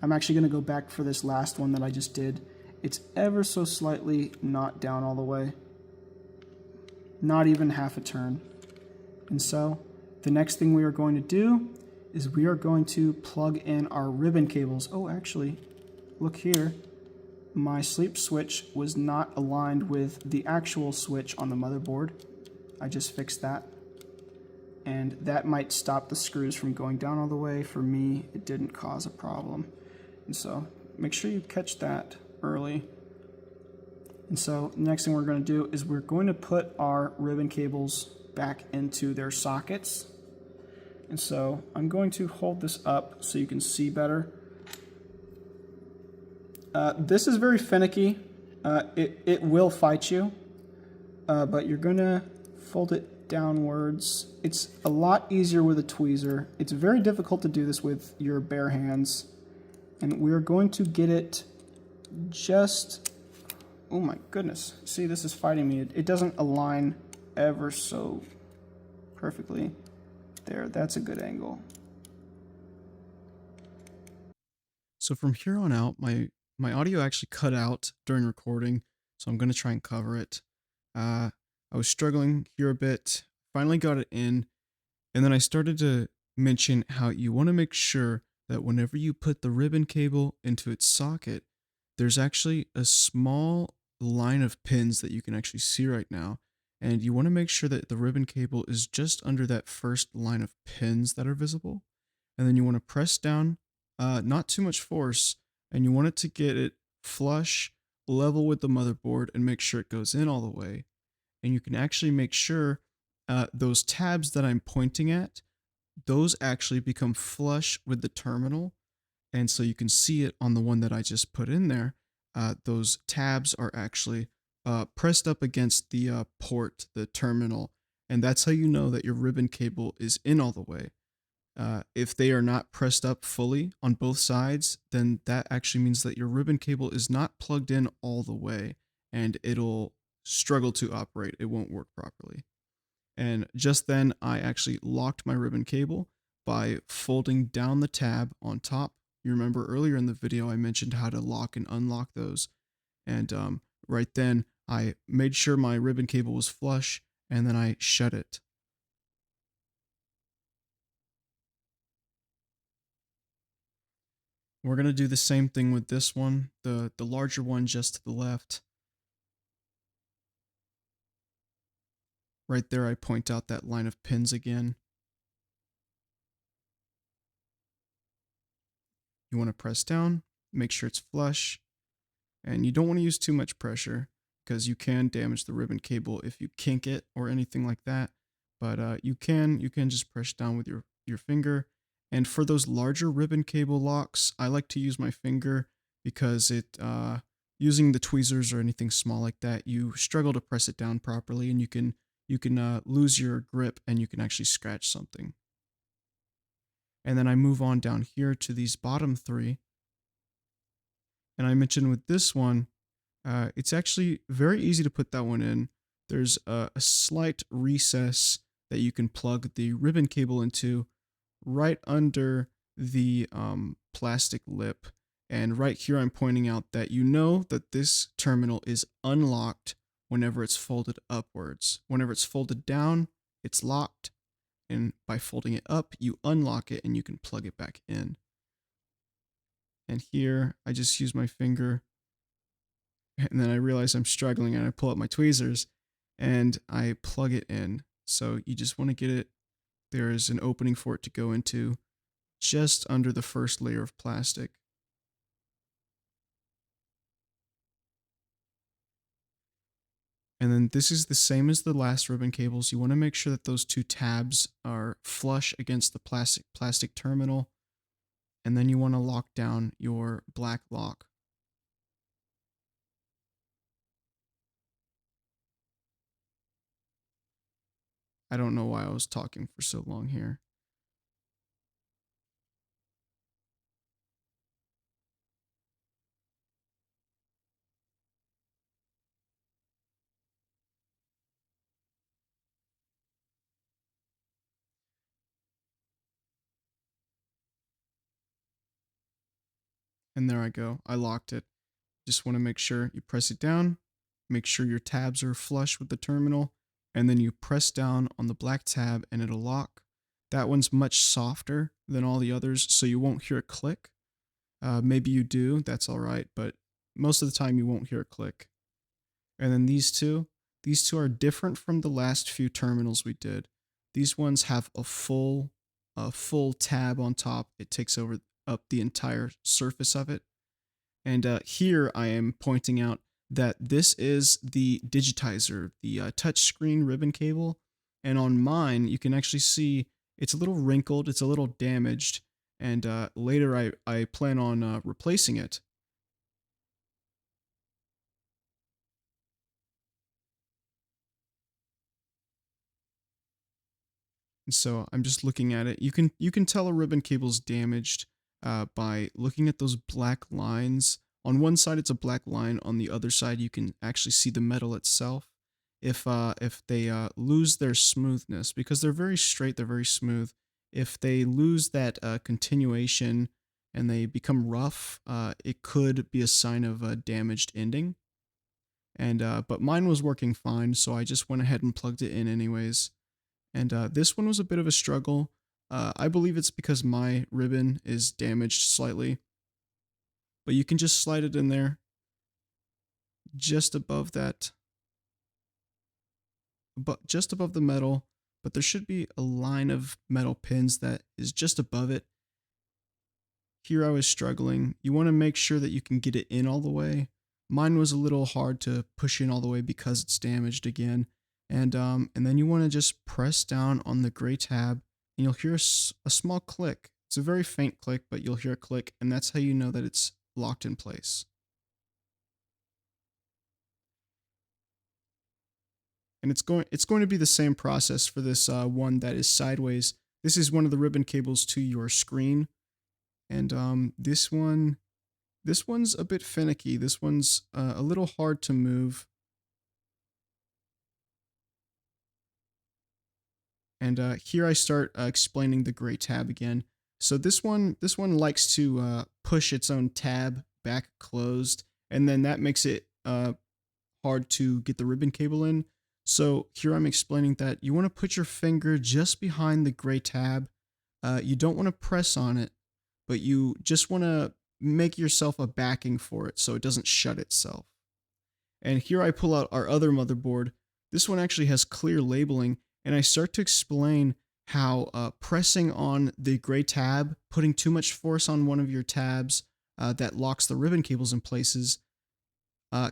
I'm actually going to go back for this last one that I just did. It's ever so slightly not down all the way. Not even half a turn. And so the next thing we are going to do is we are going to plug in our ribbon cables. Oh, actually, look here. My sleep switch was not aligned with the actual switch on the motherboard. I just fixed that. And that might stop the screws from going down all the way. For me, it didn't cause a problem. And so make sure you catch that early. And so the next thing we're going to do is we're going to put our ribbon cables back into their sockets. And so I'm going to hold this up so you can see better. This is very finicky. It will fight you, but you're going to fold it downwards. It's a lot easier with a tweezer. It's very difficult to do this with your bare hands. And we're going to get it just, oh my goodness. See, this is fighting me. It doesn't align ever so perfectly. There, that's a good angle. So from here on out, my audio actually cut out during recording, so I'm going to try and cover it. I was struggling here a bit, finally got it in, and then I started to mention how you want to make sure that whenever you put the ribbon cable into its socket, there's actually a small line of pins that you can actually see right now, and you want to make sure that the ribbon cable is just under that first line of pins that are visible, and then you want to press down, not too much force, and you want it to get it flush, level with the motherboard, and make sure it goes in all the way. And you can actually make sure those tabs that I'm pointing at, those actually become flush with the terminal. And so you can see it on the one that I just put in there. Those tabs are actually pressed up against the port, the terminal. And that's how you know that your ribbon cable is in all the way. If they are not pressed up fully on both sides, then that actually means that your ribbon cable is not plugged in all the way, and it'll struggle to operate. It won't work properly. And just then, I actually locked my ribbon cable by folding down the tab on top. You remember earlier in the video, I mentioned how to lock and unlock those. And right then, I made sure my ribbon cable was flush, and then I shut it. We're going to do the same thing with this one, the larger one just to the left. Right there, I point out that line of pins again. You want to press down, make sure it's flush, and you don't want to use too much pressure because you can damage the ribbon cable if you kink it or anything like that. But you can just press down with your finger. And for those larger ribbon cable locks, I like to use my finger because using the tweezers or anything small like that, you struggle to press it down properly, and you can lose your grip and you can actually scratch something. And then I move on down here to these bottom three. And I mentioned with this one, it's actually very easy to put that one in. There's a slight recess that you can plug the ribbon cable into right under the plastic lip. And right here, I'm pointing out that you know that this terminal is unlocked whenever it's folded upwards. Whenever it's folded down, it's locked. And by folding it up, you unlock it and you can plug it back in. And here, I just use my finger. And then I realize I'm struggling and I pull out my tweezers and I plug it in. So you just want to get it. There is an opening for it to go into just under the first layer of plastic. And then this is the same as the last ribbon cables. You want to make sure that those two tabs are flush against the plastic terminal. And then you want to lock down your black lock. I don't know why I was talking for so long here. And there I go. I locked it. Just want to make sure you press it down, make sure your tabs are flush with the terminal, and then you press down on the black tab and it'll lock. That one's much softer than all the others, so you won't hear a click. Maybe you do, that's all right, but most of the time you won't hear a click. And then these two are different from the last few terminals we did. These ones have a full tab on top. It takes over up the entire surface of it. And here I am pointing out that this is the digitizer, the touchscreen ribbon cable. And on mine, you can actually see it's a little wrinkled, it's a little damaged. And later I plan on replacing it. And so I'm just looking at it. You can tell a ribbon cable's damaged by looking at those black lines. On one side, it's a black line. On the other side, you can actually see the metal itself. If they lose their smoothness, because they're very straight, they're very smooth. If they lose that continuation and they become rough, it could be a sign of a damaged ending. And but mine was working fine, so I just went ahead and plugged it in anyways. And this one was a bit of a struggle. I believe it's because my ribbon is damaged slightly. But you can just slide it in there just above that, but just above the metal. But there should be a line of metal pins that is just above it. Here I was struggling. You want to make sure that you can get it in all the way. Mine was a little hard to push in all the way because it's damaged again. And then you want to just press down on the gray tab and you'll hear a small click. It's a very faint click, but you'll hear a click, and that's how you know that it's locked in place. And it's going to be the same process for this one that is sideways. This is one of the ribbon cables to your screen, and this one's a bit finicky. This one's a little hard to move. And here I start explaining the gray tab again. So this one likes to push its own tab back closed, and then that makes it hard to get the ribbon cable in. So here I'm explaining that you want to put your finger just behind the gray tab. You don't want to press on it, but you just want to make yourself a backing for it so it doesn't shut itself. And here I pull out our other motherboard. This one actually has clear labeling, and I start to explain how pressing on the gray tab, putting too much force on one of your tabs that locks the ribbon cables in places,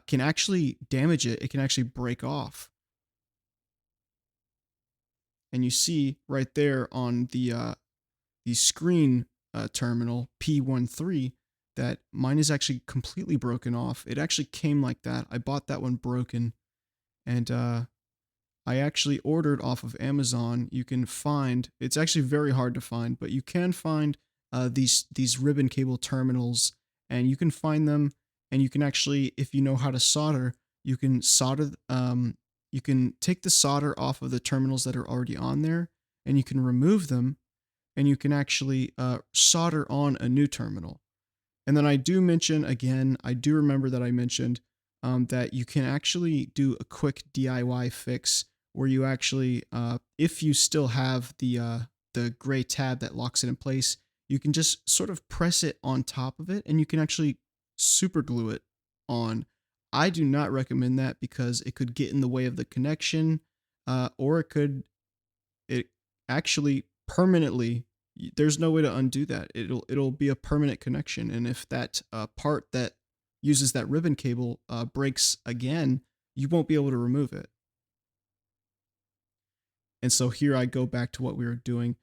can actually damage it. It can actually break off. And you see right there on the screen terminal P13 that mine is actually completely broken off. It actually came like that. I bought that one broken, and I actually ordered off of Amazon. You can find, it's actually very hard to find, but you can find these ribbon cable terminals, and you can find them, and you can actually, if you know how to solder, you can solder. You can take the solder off of the terminals that are already on there, and you can remove them, and you can actually solder on a new terminal. And then I do mention again, I do remember that I mentioned that you can actually do a quick DIY fix where you actually, if you still have the gray tab that locks it in place, you can just sort of press it on top of it, and you can actually super glue it on. I do not recommend that because it could get in the way of the connection, or it actually permanently, there's no way to undo that. It'll be a permanent connection, and if that part that uses that ribbon cable breaks again, you won't be able to remove it. And so here I go back to what we were doing.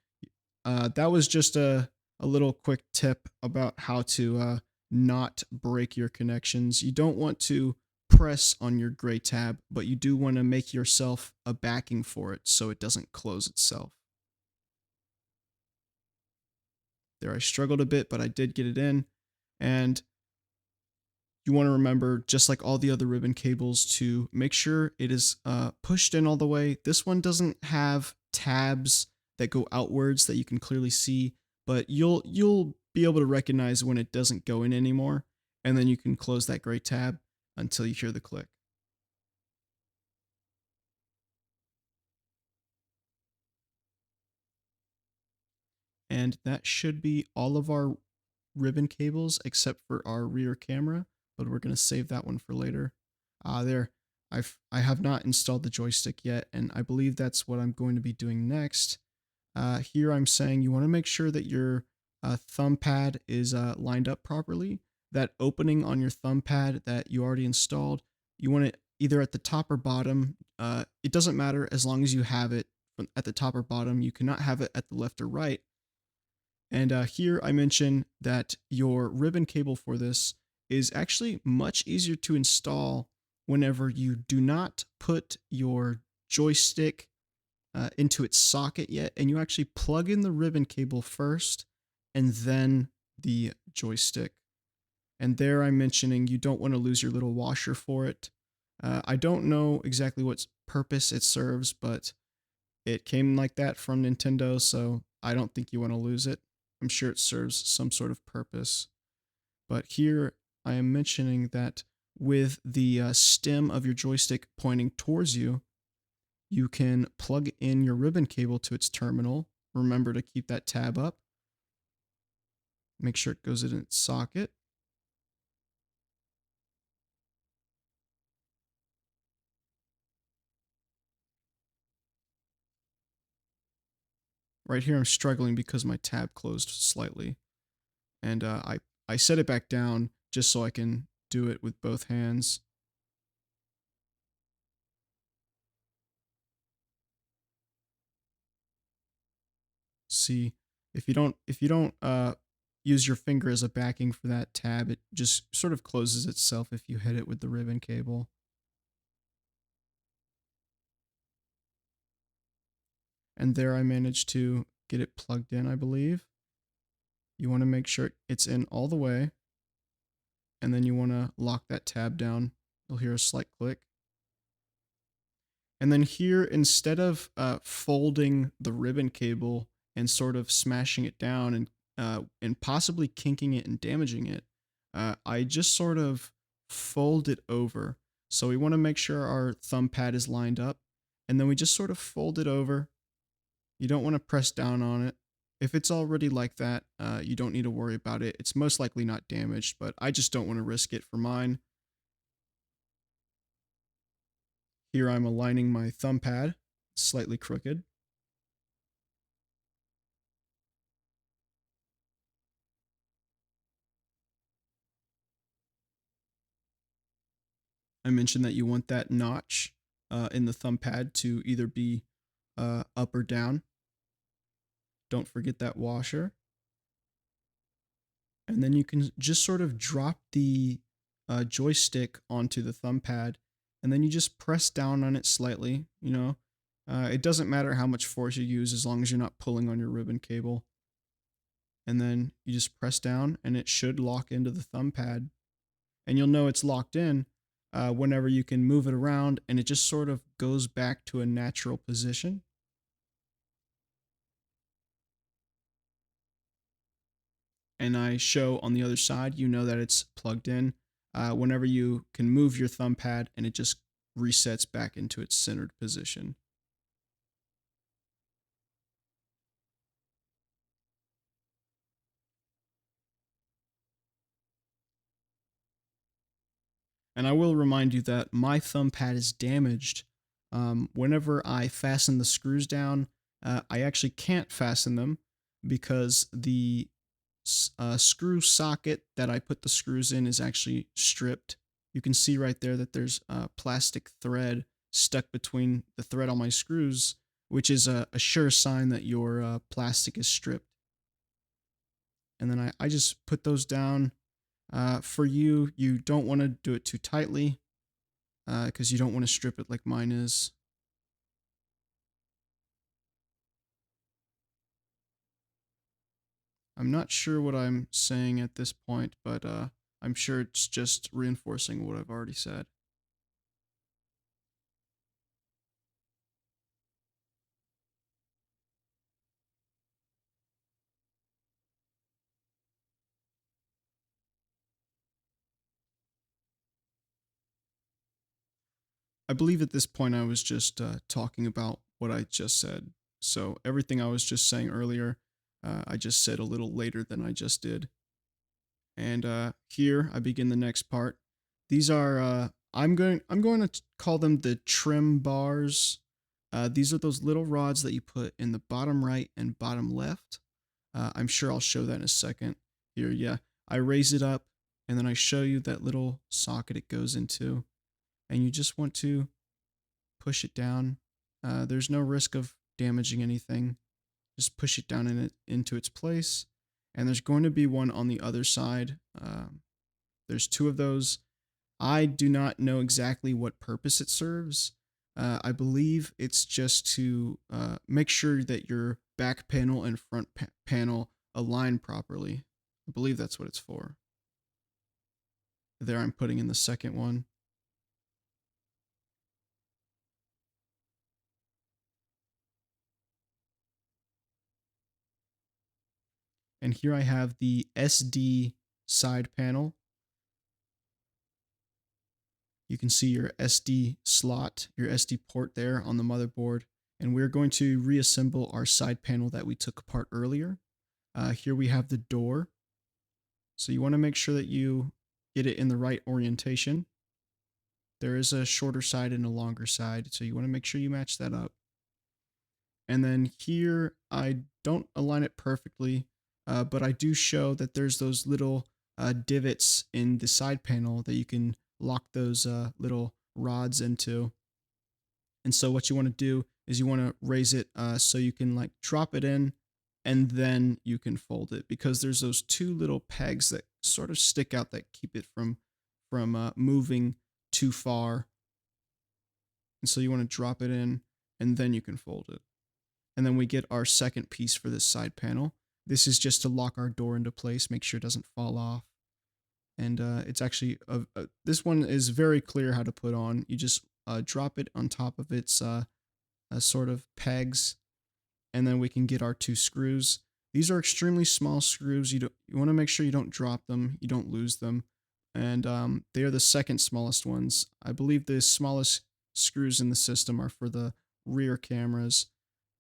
That was just a little quick tip about how to not break your connections. You don't want to press on your gray tab, but you do want to make yourself a backing for it so it doesn't close itself. There, I struggled a bit, but I did get it in. And you want to remember, just like all the other ribbon cables, to make sure it is pushed in all the way. This one doesn't have tabs that go outwards that you can clearly see, but you'll be able to recognize when it doesn't go in anymore, and then you can close that gray tab until you hear the click. And that should be all of our ribbon cables except for our rear camera, but we're going to save that one for later. I have not installed the joystick yet, and I believe that's what I'm going to be doing next. Here I'm saying you want to make sure that your thumb pad is lined up properly. That opening on your thumb pad that you already installed, you want it either at the top or bottom. It doesn't matter as long as you have it at the top or bottom. You cannot have it at the left or right. And here I mention that your ribbon cable for this is actually much easier to install whenever you do not put your joystick into its socket yet, and you actually plug in the ribbon cable first and then the joystick. And there I'm mentioning you don't want to lose your little washer for it. I don't know exactly what purpose it serves, but it came like that from Nintendo, so I don't think you want to lose it. I'm sure it serves some sort of purpose. But here I am mentioning that with the stem of your joystick pointing towards you, you can plug in your ribbon cable to its terminal. Remember to keep that tab up. Make sure it goes in its socket. Right here I'm struggling because my tab closed slightly. And I set it back down just so I can do it with both hands. See, if you don't use your finger as a backing for that tab, it just sort of closes itself if you hit it with the ribbon cable. And there I managed to get it plugged in, I believe. You want to make sure it's in all the way, and then you want to lock that tab down. You'll hear a slight click. And then here, instead of folding the ribbon cable and sort of smashing it down and possibly kinking it and damaging it, I just sort of fold it over. So we want to make sure our thumb pad is lined up, and then we just sort of fold it over. You don't want to press down on it. If it's already like that, you don't need to worry about it. It's most likely not damaged, but I just don't want to risk it for mine. Here I'm aligning my thumb pad, slightly crooked. I mentioned that you want that notch in the thumb pad to either be up or down. Don't forget that washer. And then you can just sort of drop the joystick onto the thumb pad, and then you just press down on it slightly. It doesn't matter how much force you use as long as you're not pulling on your ribbon cable. And then you just press down, and it should lock into the thumb pad. And you'll know it's locked in whenever you can move it around, and it just sort of goes back to a natural position. And I show on the other side, you know that it's plugged in. Whenever you can move your thumb pad, and it just resets back into its centered position. And I will remind you that my thumb pad is damaged. Whenever I fasten the screws down, I actually can't fasten them because the screw socket that I put the screws in is actually stripped. You can see right there that there's a plastic thread stuck between the thread on my screws, which is a sure sign that your plastic is stripped. And then I just put those down. For you, you don't want to do it too tightly because you don't want to strip it like mine is. I'm not sure what I'm saying at this point, but I'm sure it's just reinforcing what I've already said. I believe at this point I was just talking about what I just said. So everything I was just saying earlier, I just said a little later than I just did. And here I begin the next part. These are I'm going to call them the trim bars. These are those little rods that you put in the bottom right and bottom left. I'm sure I'll show that in a second. Here, yeah, I raise it up and then I show you that little socket it goes into, and you just want to push it down. There's no risk of damaging anything. Just push it down into its place. And there's going to be one on the other side. There's two of those. I do not know exactly what purpose it serves. I believe it's just to make sure that your back panel and front panel align properly. I believe that's what it's for. There I'm putting in the second one. And here I have the SD side panel. You can see your SD slot, your SD port there on the motherboard. And we're going to reassemble our side panel that we took apart earlier. Here we have the door. So you want to make sure that you get it in the right orientation. There is a shorter side and a longer side, so you want to make sure you match that up. And then here, I don't align it perfectly, but I do show that there's those little divots in the side panel that you can lock those little rods into. And so what you want to do is you want to raise it so you can like drop it in, and then you can fold it, because there's those two little pegs that sort of stick out that keep it from moving too far. And so you want to drop it in, and then you can fold it. And then we get our second piece for this side panel. This is just to lock our door into place, make sure it doesn't fall off. And it's actually, this one is very clear how to put on. You just drop it on top of its sort of pegs, and then we can get our two screws. These are extremely small screws. You want to make sure you don't drop them, you don't lose them. And they are the second smallest ones. I believe the smallest screws in the system are for the rear cameras,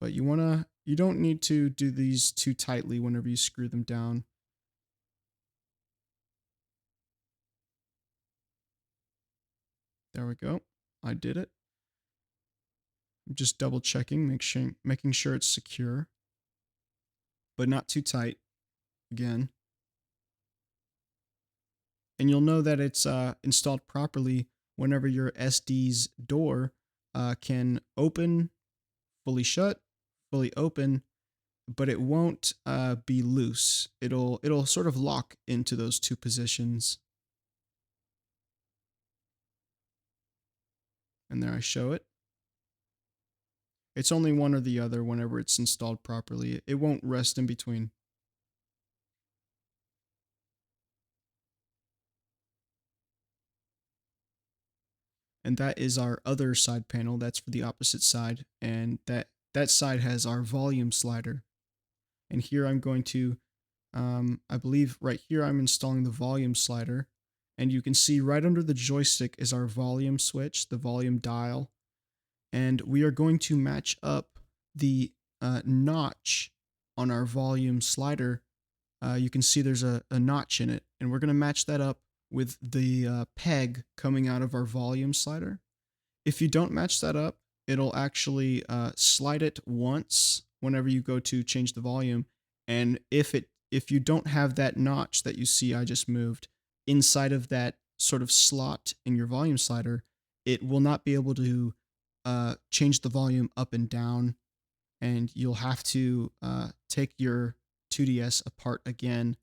but you don't need to do these too tightly whenever you screw them down. There we go. I did it. I'm just double checking, making sure it's secure, but not too tight. Again. And you'll know that it's installed properly whenever your SD's door can open, fully shut, fully open, but it won't be loose. It'll sort of lock into those two positions. And there I show it. It's only one or the other whenever it's installed properly. It won't rest in between. And that is our other side panel. That's for the opposite side. And that side has our volume slider. And here I'm going to, I believe right here I'm installing the volume slider. And you can see right under the joystick is our volume switch, the volume dial. And we are going to match up the notch on our volume slider. You can see there's a notch in it. And we're going to match that up with the peg coming out of our volume slider. If you don't match that up, it'll actually slide it once whenever you go to change the volume. And if you don't have that notch that you see I just moved inside of that sort of slot in your volume slider, it will not be able to change the volume up and down, and you'll have to take your 2DS apart again.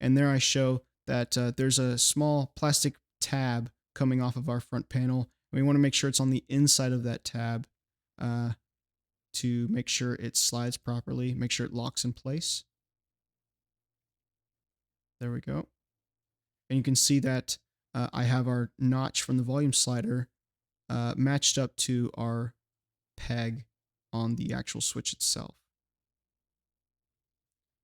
And there I show that there's a small plastic tab coming off of our front panel. We want to make sure it's on the inside of that tab to make sure it slides properly, make sure it locks in place. There we go. And you can see that I have our notch from the volume slider matched up to our peg on the actual switch itself.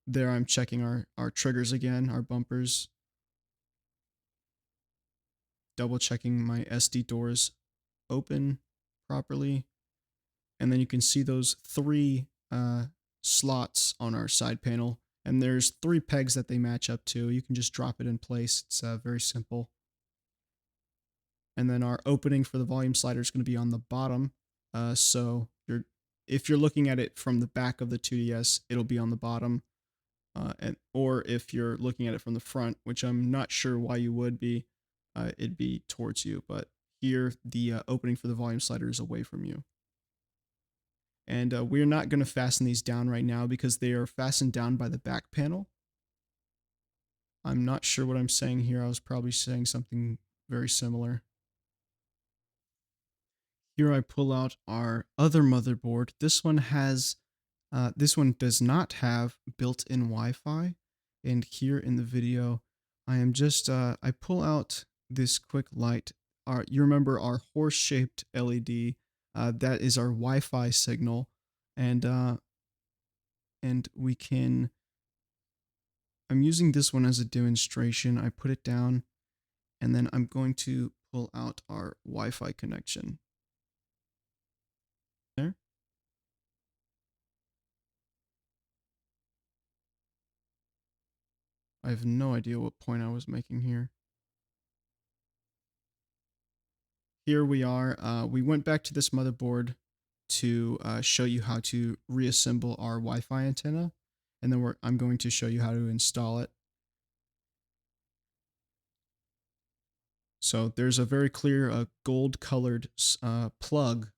There I'm checking our triggers again, our bumpers. Double checking my SD doors open properly. And then you can see those three slots on our side panel. And there's 3 pegs that they match up to. You can just drop it in place. It's very simple. And then our opening for the volume slider is going to be on the bottom. So if you're looking at it from the back of the 2DS, it'll be on the bottom. Or if you're looking at it from the front, which I'm not sure why you would be, it'd be towards you. But here, the opening for the volume slider is away from you. And we're not going to fasten these down right now because they are fastened down by the back panel. I'm not sure what I'm saying here. I was probably saying something very similar. Here I pull out our other motherboard. This one does not have built-in Wi-Fi. And here in the video, I am just, I pull out this quick light. You remember our horse-shaped LED, that is our Wi-Fi signal. And we can, I'm using this one as a demonstration. I put it down and then I'm going to pull out our Wi-Fi connection. There. I have no idea what point I was making here. Here we are. We went back to this motherboard to show you how to reassemble our Wi-Fi antenna. And then I'm going to show you how to install it. So there's a very clear gold colored plug.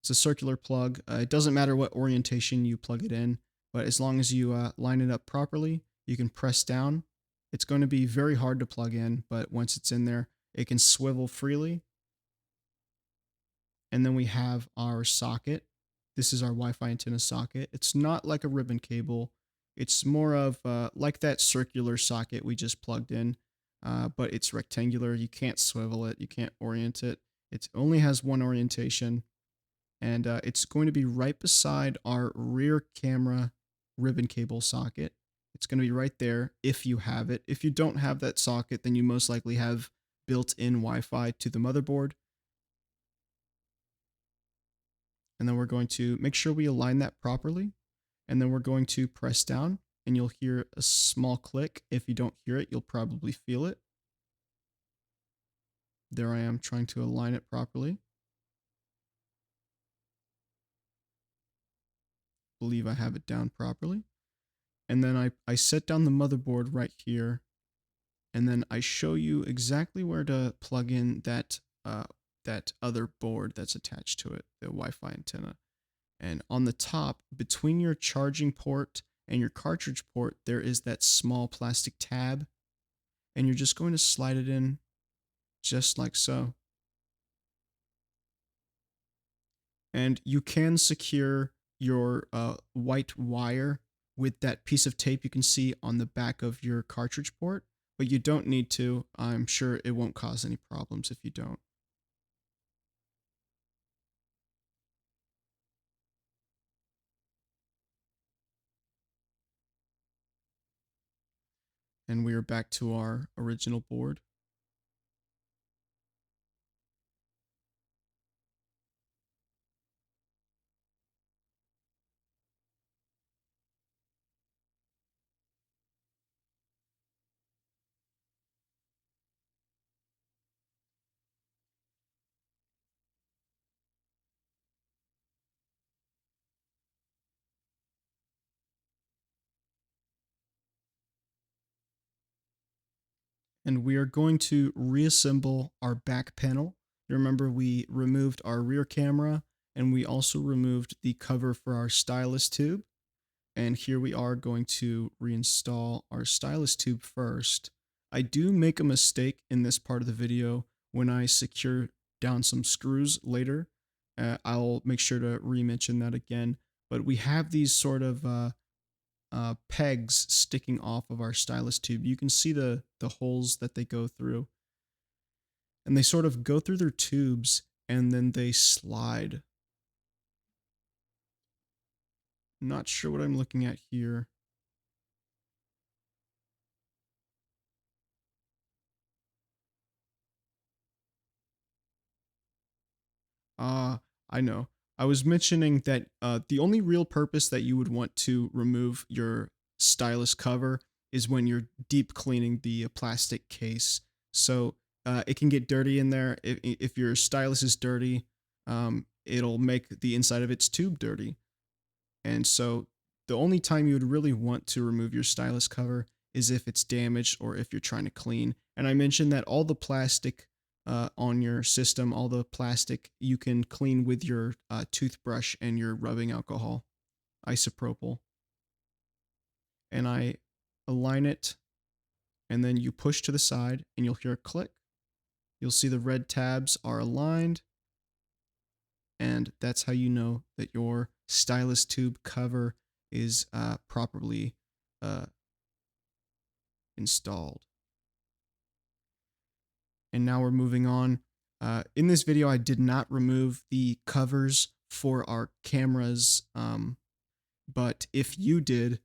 It's a circular plug. It doesn't matter what orientation you plug it in, but as long as you line it up properly, you can press down. It's going to be very hard to plug in, but once it's in there, it can swivel freely. And then we have our socket. This is our Wi-Fi antenna socket. It's not like a ribbon cable. It's more of like that circular socket we just plugged in, but it's rectangular. You can't swivel it. You can't orient it. It only has one orientation, and it's going to be right beside our rear camera ribbon cable socket. It's going to be right there if you have it. If you don't have that socket, then you most likely have built-in Wi-Fi to the motherboard. And then we're going to make sure we align that properly. And then we're going to press down and you'll hear a small click. If you don't hear it, you'll probably feel it. There I am trying to align it properly. Believe I have it down properly. And then I set down the motherboard right here. And then I show you exactly where to plug in that other board that's attached to it, the Wi-Fi antenna. And on the top, between your charging port and your cartridge port, there is that small plastic tab. And you're just going to slide it in just like so. And you can secure your white wire with that piece of tape you can see on the back of your cartridge port, but you don't need to. I'm sure it won't cause any problems if you don't. And we are back to our original board. And we are going to reassemble our back panel. You remember we removed our rear camera and we also removed the cover for our stylus tube. And here we are going to reinstall our stylus tube first. I do make a mistake in this part of the video when I secure down some screws later. I'll make sure to re-mention that again. But we have these sort of pegs sticking off of our stylus tube. You can see the holes that they go through. And they sort of go through their tubes and then they slide. Not sure what I'm looking at here. I know. I was mentioning that the only real purpose that you would want to remove your stylus cover is when you're deep cleaning the plastic case. So it can get dirty in there. If your stylus is dirty, it'll make the inside of its tube dirty. And so the only time you would really want to remove your stylus cover is if it's damaged or if you're trying to clean. And I mentioned that all the plastic on your system, all the plastic you can clean with your toothbrush and your rubbing alcohol, isopropyl. And I align it, and then you push to the side and you'll hear a click. You'll see the red tabs are aligned, and that's how you know that your stylus tube cover is properly uh, installed. And now we're moving on. In this video, I did not remove the covers for our cameras, but if you did,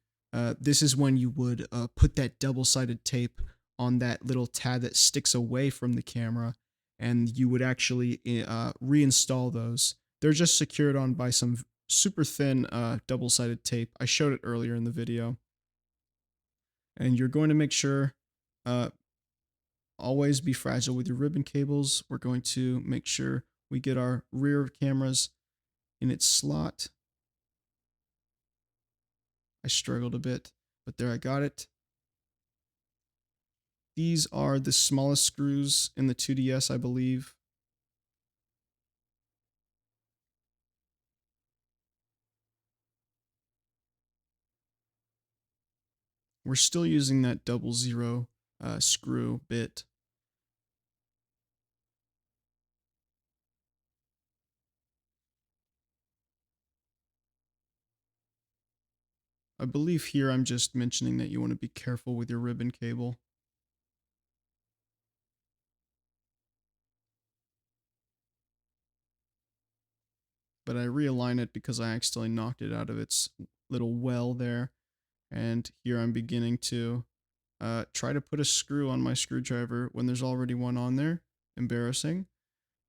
this is when you would put that double-sided tape on that little tab that sticks away from the camera, and you would actually reinstall those. They're just secured on by some super thin double-sided tape. I showed it earlier in the video. And you're going to make sure always be fragile with your ribbon cables. We're going to make sure we get our rear cameras in its slot. I struggled a bit, but there I got it. These are the smallest screws in the 2DS, I believe. We're still using that 00 screw bit. I believe here I'm just mentioning that you want to be careful with your ribbon cable. But I realign it because I accidentally knocked it out of its little well there. And here I'm beginning to try to put a screw on my screwdriver when there's already one on there. Embarrassing.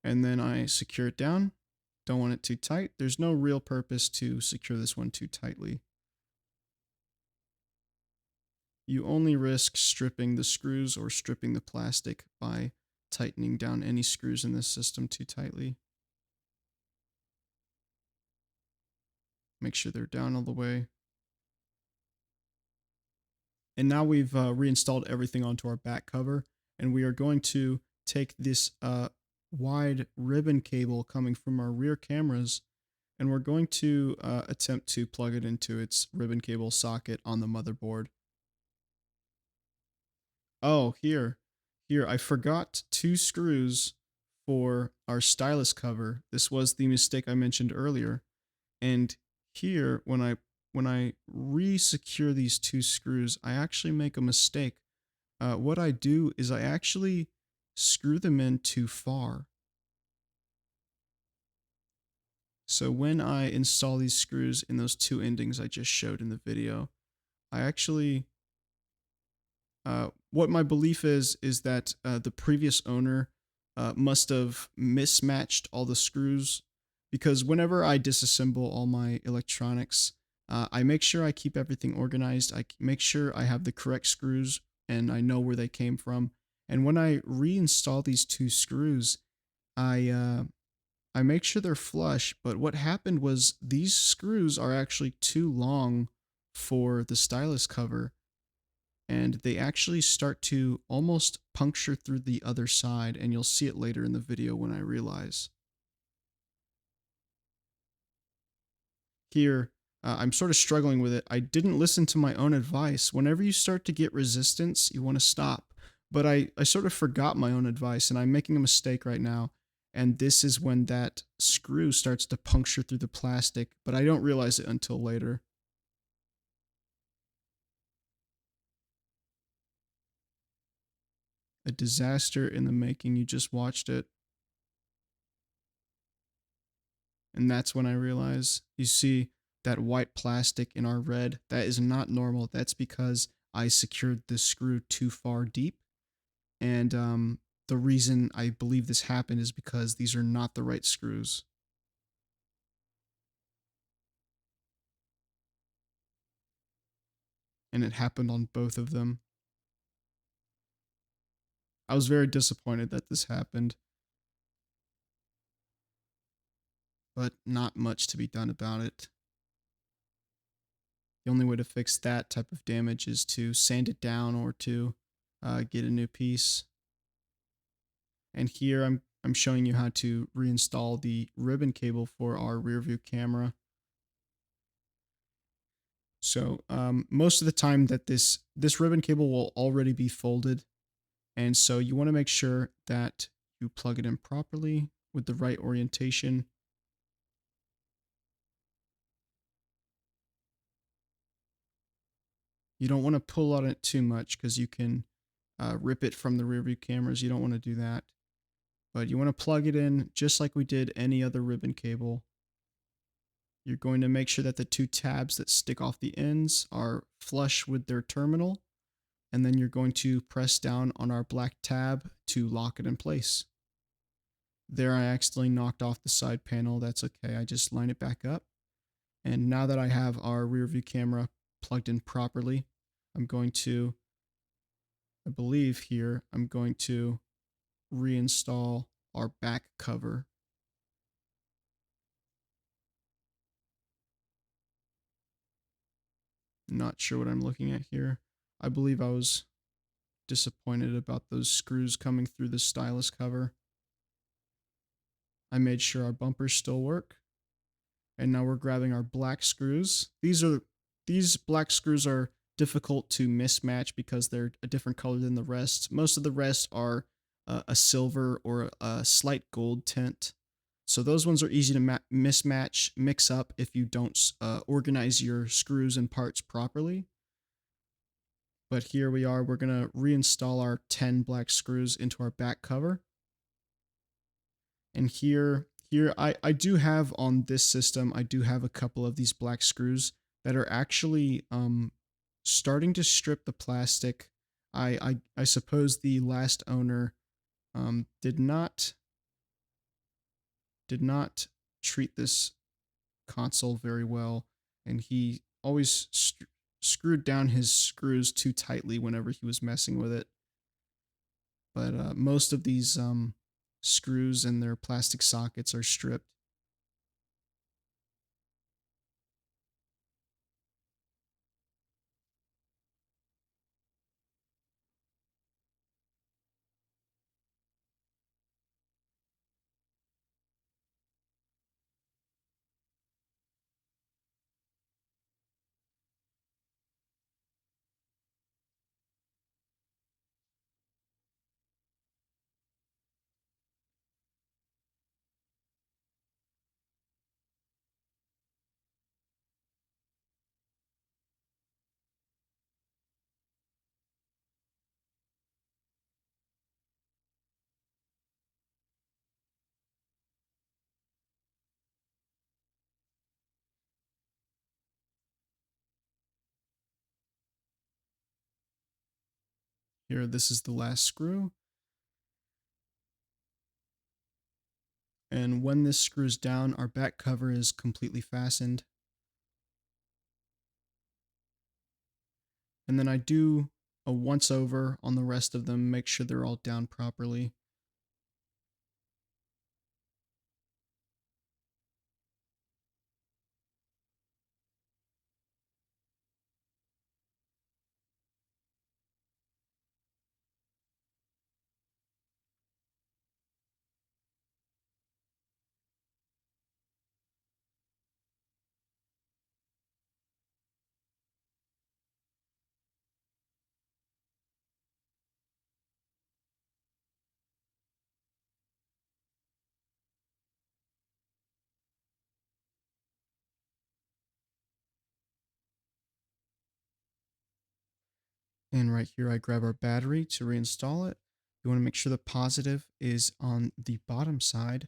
And then I secure it down. Don't want it too tight. There's no real purpose to secure this one too tightly. You only risk stripping the screws or stripping the plastic by tightening down any screws in this system too tightly. Make sure they're down all the way. And now we've reinstalled everything onto our back cover, and we are going to take this wide ribbon cable coming from our rear cameras, and we're going to attempt to plug it into its ribbon cable socket on the motherboard. Oh, here, I forgot 2 screws for our stylus cover. This was the mistake I mentioned earlier. And here, when I re-secure these 2 screws, I actually make a mistake. What I do is I actually screw them in too far. So when I install these screws in those 2 endings I just showed in the video, I actually, what my belief is that the previous owner must have mismatched all the screws, because whenever I disassemble all my electronics, I make sure I keep everything organized. I make sure I have the correct screws and I know where they came from. And when I reinstall these 2 screws, I make sure they're flush. But what happened was these screws are actually too long for the stylus cover, and they actually start to almost puncture through the other side, and you'll see it later in the video when I realize. Here, I'm sort of struggling with it. I didn't listen to my own advice. Whenever you start to get resistance, you want to stop. But I sort of forgot my own advice, and I'm making a mistake right now. And this is when that screw starts to puncture through the plastic, but I don't realize it until later. A disaster in the making. You just watched it. And that's when I realize, you see that white plastic in our red, that is not normal. That's because I secured the screw too far deep. And the reason I believe this happened is because these are not the right screws. and it happened on both of them. I was very disappointed that this happened, but not much to be done about it. The only way to fix that type of damage is to sand it down or to get a new piece. And here I'm showing you how to reinstall the ribbon cable for our rear view camera. So most of the time that this ribbon cable will already be folded, and so you want to make sure that you plug it in properly with the right orientation. You don't want to pull on it too much because you can rip it from the rear view cameras. You don't want to do that. But you want to plug it in just like we did any other ribbon cable. You're going to make sure that the two tabs that stick off the ends are flush with their terminal. And then you're going to press down on our black tab to lock it in place. There, I accidentally knocked off the side panel. That's okay. I just line it back up. And now that I have our rear view camera plugged in properly, I'm going to, I believe here, I'm going to reinstall our back cover. Not sure what I'm looking at here. I believe I was disappointed about those screws coming through the stylus cover. I made sure our bumpers still work. And now we're grabbing our black screws. These black screws are difficult to mismatch because they're a different color than the rest. Most of the rest are a silver or a slight gold tint. So those ones are easy to mismatch, mix up if you don't organize your screws and parts properly. But here we are, we're going to reinstall our 10 black screws into our back cover. And here I do have on this system, I do have a couple of these black screws that are actually starting to strip the plastic. I suppose the last owner did not treat this console very well, and he always screwed down his screws too tightly whenever he was messing with it. But most of these screws and their plastic sockets are stripped. Here, this is the last screw. And when this screws down, our back cover is completely fastened. And then I do a once over on the rest of them, make sure they're all down properly. And right here, I grab our battery to reinstall it. You want to make sure the positive is on the bottom side.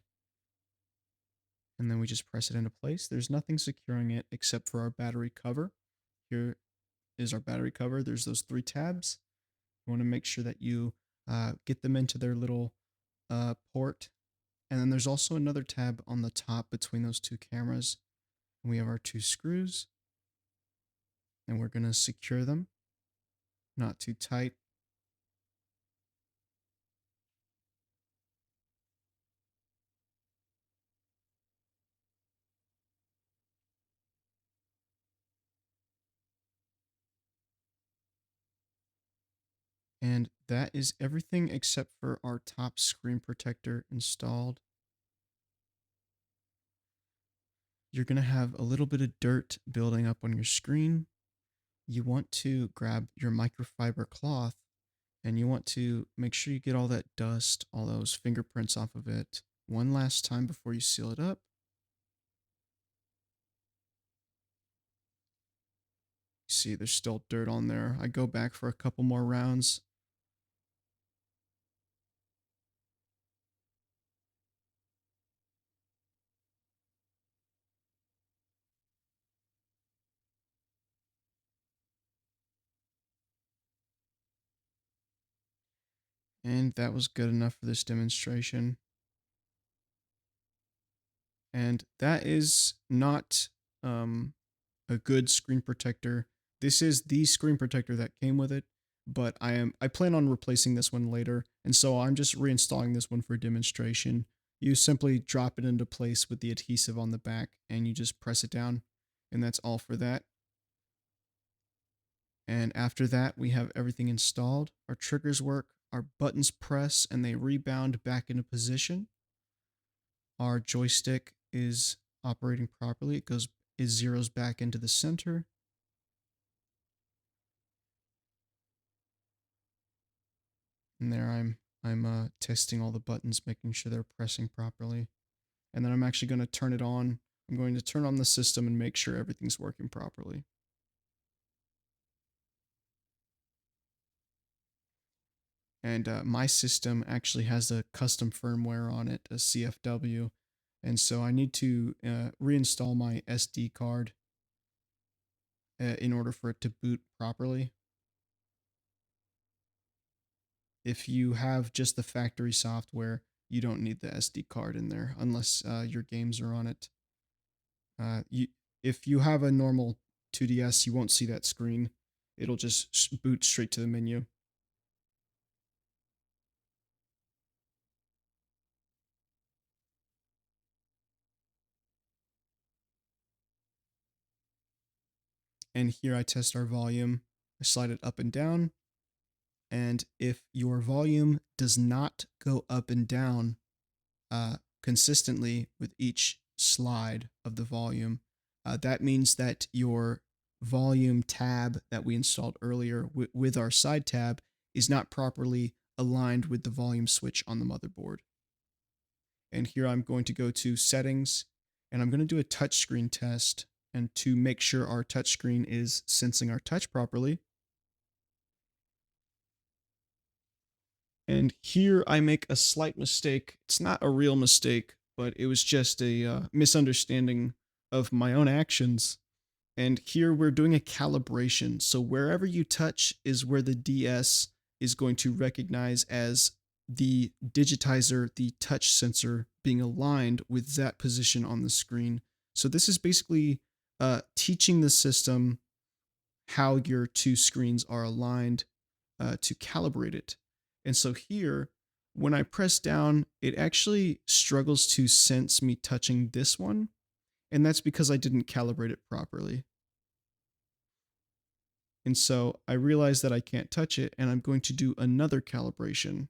And then we just press it into place. There's nothing securing it except for our battery cover. Here is our battery cover. There's those 3 tabs. You want to make sure that you get them into their little port. And then there's also another tab on the top between those 2 cameras. And we have our 2 screws. And we're going to secure them. not too tight. And that is everything except for our top screen protector installed. You're going to have a little bit of dirt building up on your screen. You want to grab your microfiber cloth and you want to make sure you get all that dust, all those fingerprints off of it one last time before you seal it up. See, there's still dirt on there. I go back for a couple more rounds. And that was good enough for this demonstration. And that is not a good screen protector. This is the screen protector that came with it, but I plan on replacing this one later, and so I'm just reinstalling this one for demonstration. You simply drop it into place with the adhesive on the back, and you just press it down, and that's all for that. And after that, we have everything installed. Our triggers work, our buttons press, and they rebound back into position. Our joystick is operating properly. It zeroes back into the center. And there I'm testing all the buttons, making sure they're pressing properly. And then I'm actually going to turn it on. I'm going to turn on the system and make sure everything's working properly. And my system actually has a custom firmware on it, a CFW. And so I need to reinstall my SD card in order for it to boot properly. If you have just the factory software, you don't need the SD card in there unless your games are on it. If you have a normal 2DS, you won't see that screen. It'll just boot straight to the menu. And here I test our volume. I slide it up and down. And if your volume does not go up and down consistently with each slide of the volume, that means that your volume tab that we installed earlier with our side tab is not properly aligned with the volume switch on the motherboard. And here I'm going to go to settings and I'm going to do a touchscreen test. And to make sure our touchscreen is sensing our touch properly. And here I make a slight mistake. It's not a real mistake, but it was just a misunderstanding of my own actions. And here we're doing a calibration. So wherever you touch is where the DS is going to recognize as the digitizer, the touch sensor being aligned with that position on the screen. So this is basically teaching the system how your two screens are aligned to calibrate it. And so here, when I press down, it actually struggles to sense me touching this one. And that's because I didn't calibrate it properly. And so I realize that I can't touch it, and I'm going to do another calibration.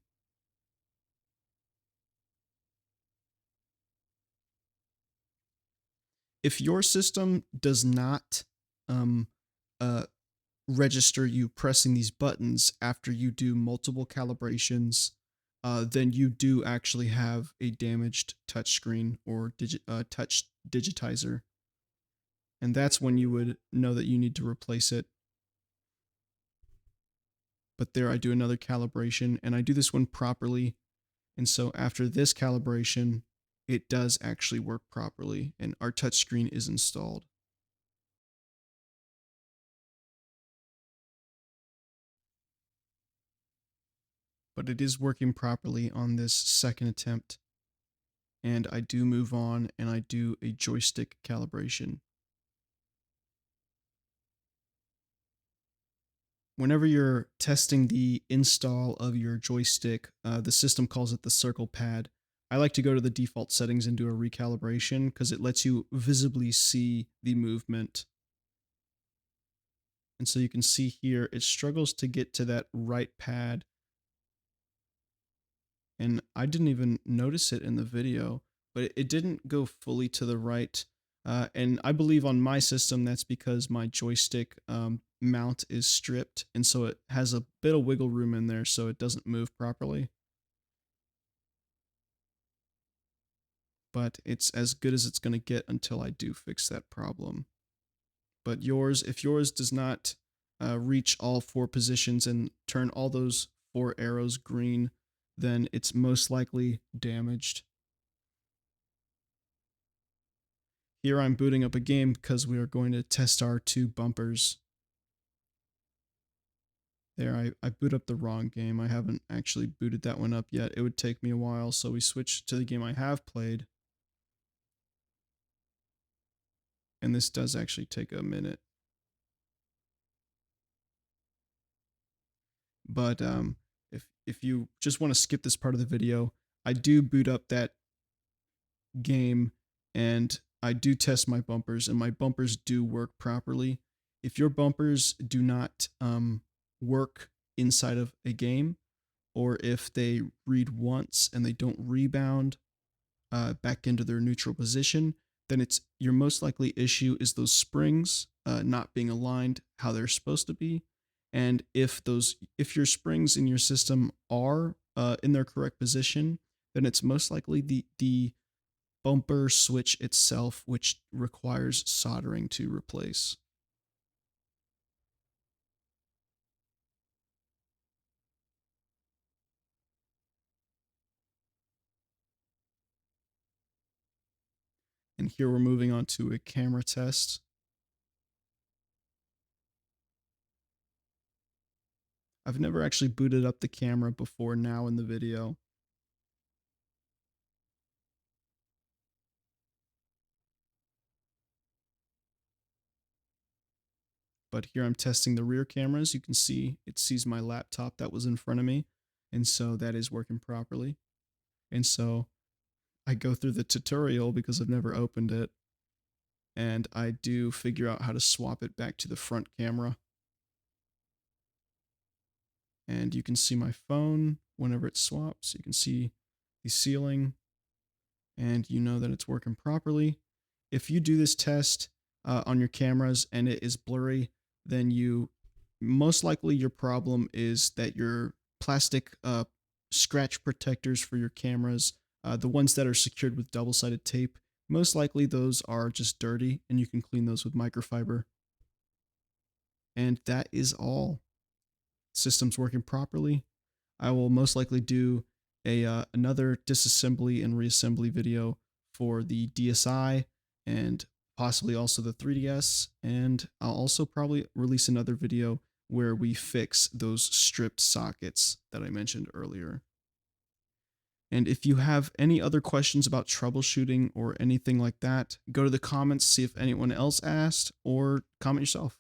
If your system does not um, register you pressing these buttons after you do multiple calibrations, then you do actually have a damaged touchscreen or touch digitizer. And that's when you would know that you need to replace it. But there I do another calibration, and I do this one properly. And so after this calibration, it does actually work properly, and our touchscreen is installed. But it is working properly on this second attempt. And I do move on and I do a joystick calibration. whenever you're testing the install of your joystick, the system calls it the circle pad. I like to go to the default settings and do a recalibration because it lets you visibly see the movement. And so you can see here, it struggles to get to that right pad. And I didn't even notice it in the video, but it didn't go fully to the right. And I believe on my system, that's because my joystick mount is stripped. And so it has a bit of wiggle room in there so it doesn't move properly. But it's as good as it's going to get until I do fix that problem. But if yours does not reach all 4 positions and turn all those 4 arrows green, then it's most likely damaged. Here I'm booting up a game because we are going to test our 2 bumpers. There, I boot up the wrong game. I haven't actually booted that one up yet. It would take me a while, so we switch to the game I have played. And this does actually take a minute. But if you just want to skip this part of the video, I do boot up that game and I do test my bumpers, and my bumpers do work properly. If your bumpers do not work inside of a game, or if they read once and they don't rebound back into their neutral position, then your most likely issue is those springs not being aligned how they're supposed to be. And if your springs in your system are in their correct position, then it's most likely the bumper switch itself, which requires soldering to replace. And here we're moving on to a camera test. I've never actually booted up the camera before now in the video. But here I'm testing the rear cameras. You can see it sees my laptop that was in front of me. And so that is working properly. And so I go through the tutorial because I've never opened it. And I do figure out how to swap it back to the front camera. And you can see my phone whenever it swaps. You can see the ceiling. And you know that it's working properly. If you do this test on your cameras and it is blurry, then most likely your problem is that your plastic scratch protectors for your cameras, the ones that are secured with double-sided tape, most likely those are just dirty and you can clean those with microfiber. And that is all. System's working properly. I will most likely do another disassembly and reassembly video for the DSi and possibly also the 3DS, and I'll also probably release another video where we fix those stripped sockets that I mentioned earlier. And if you have any other questions about troubleshooting or anything like that, go to the comments, see if anyone else asked, or comment yourself.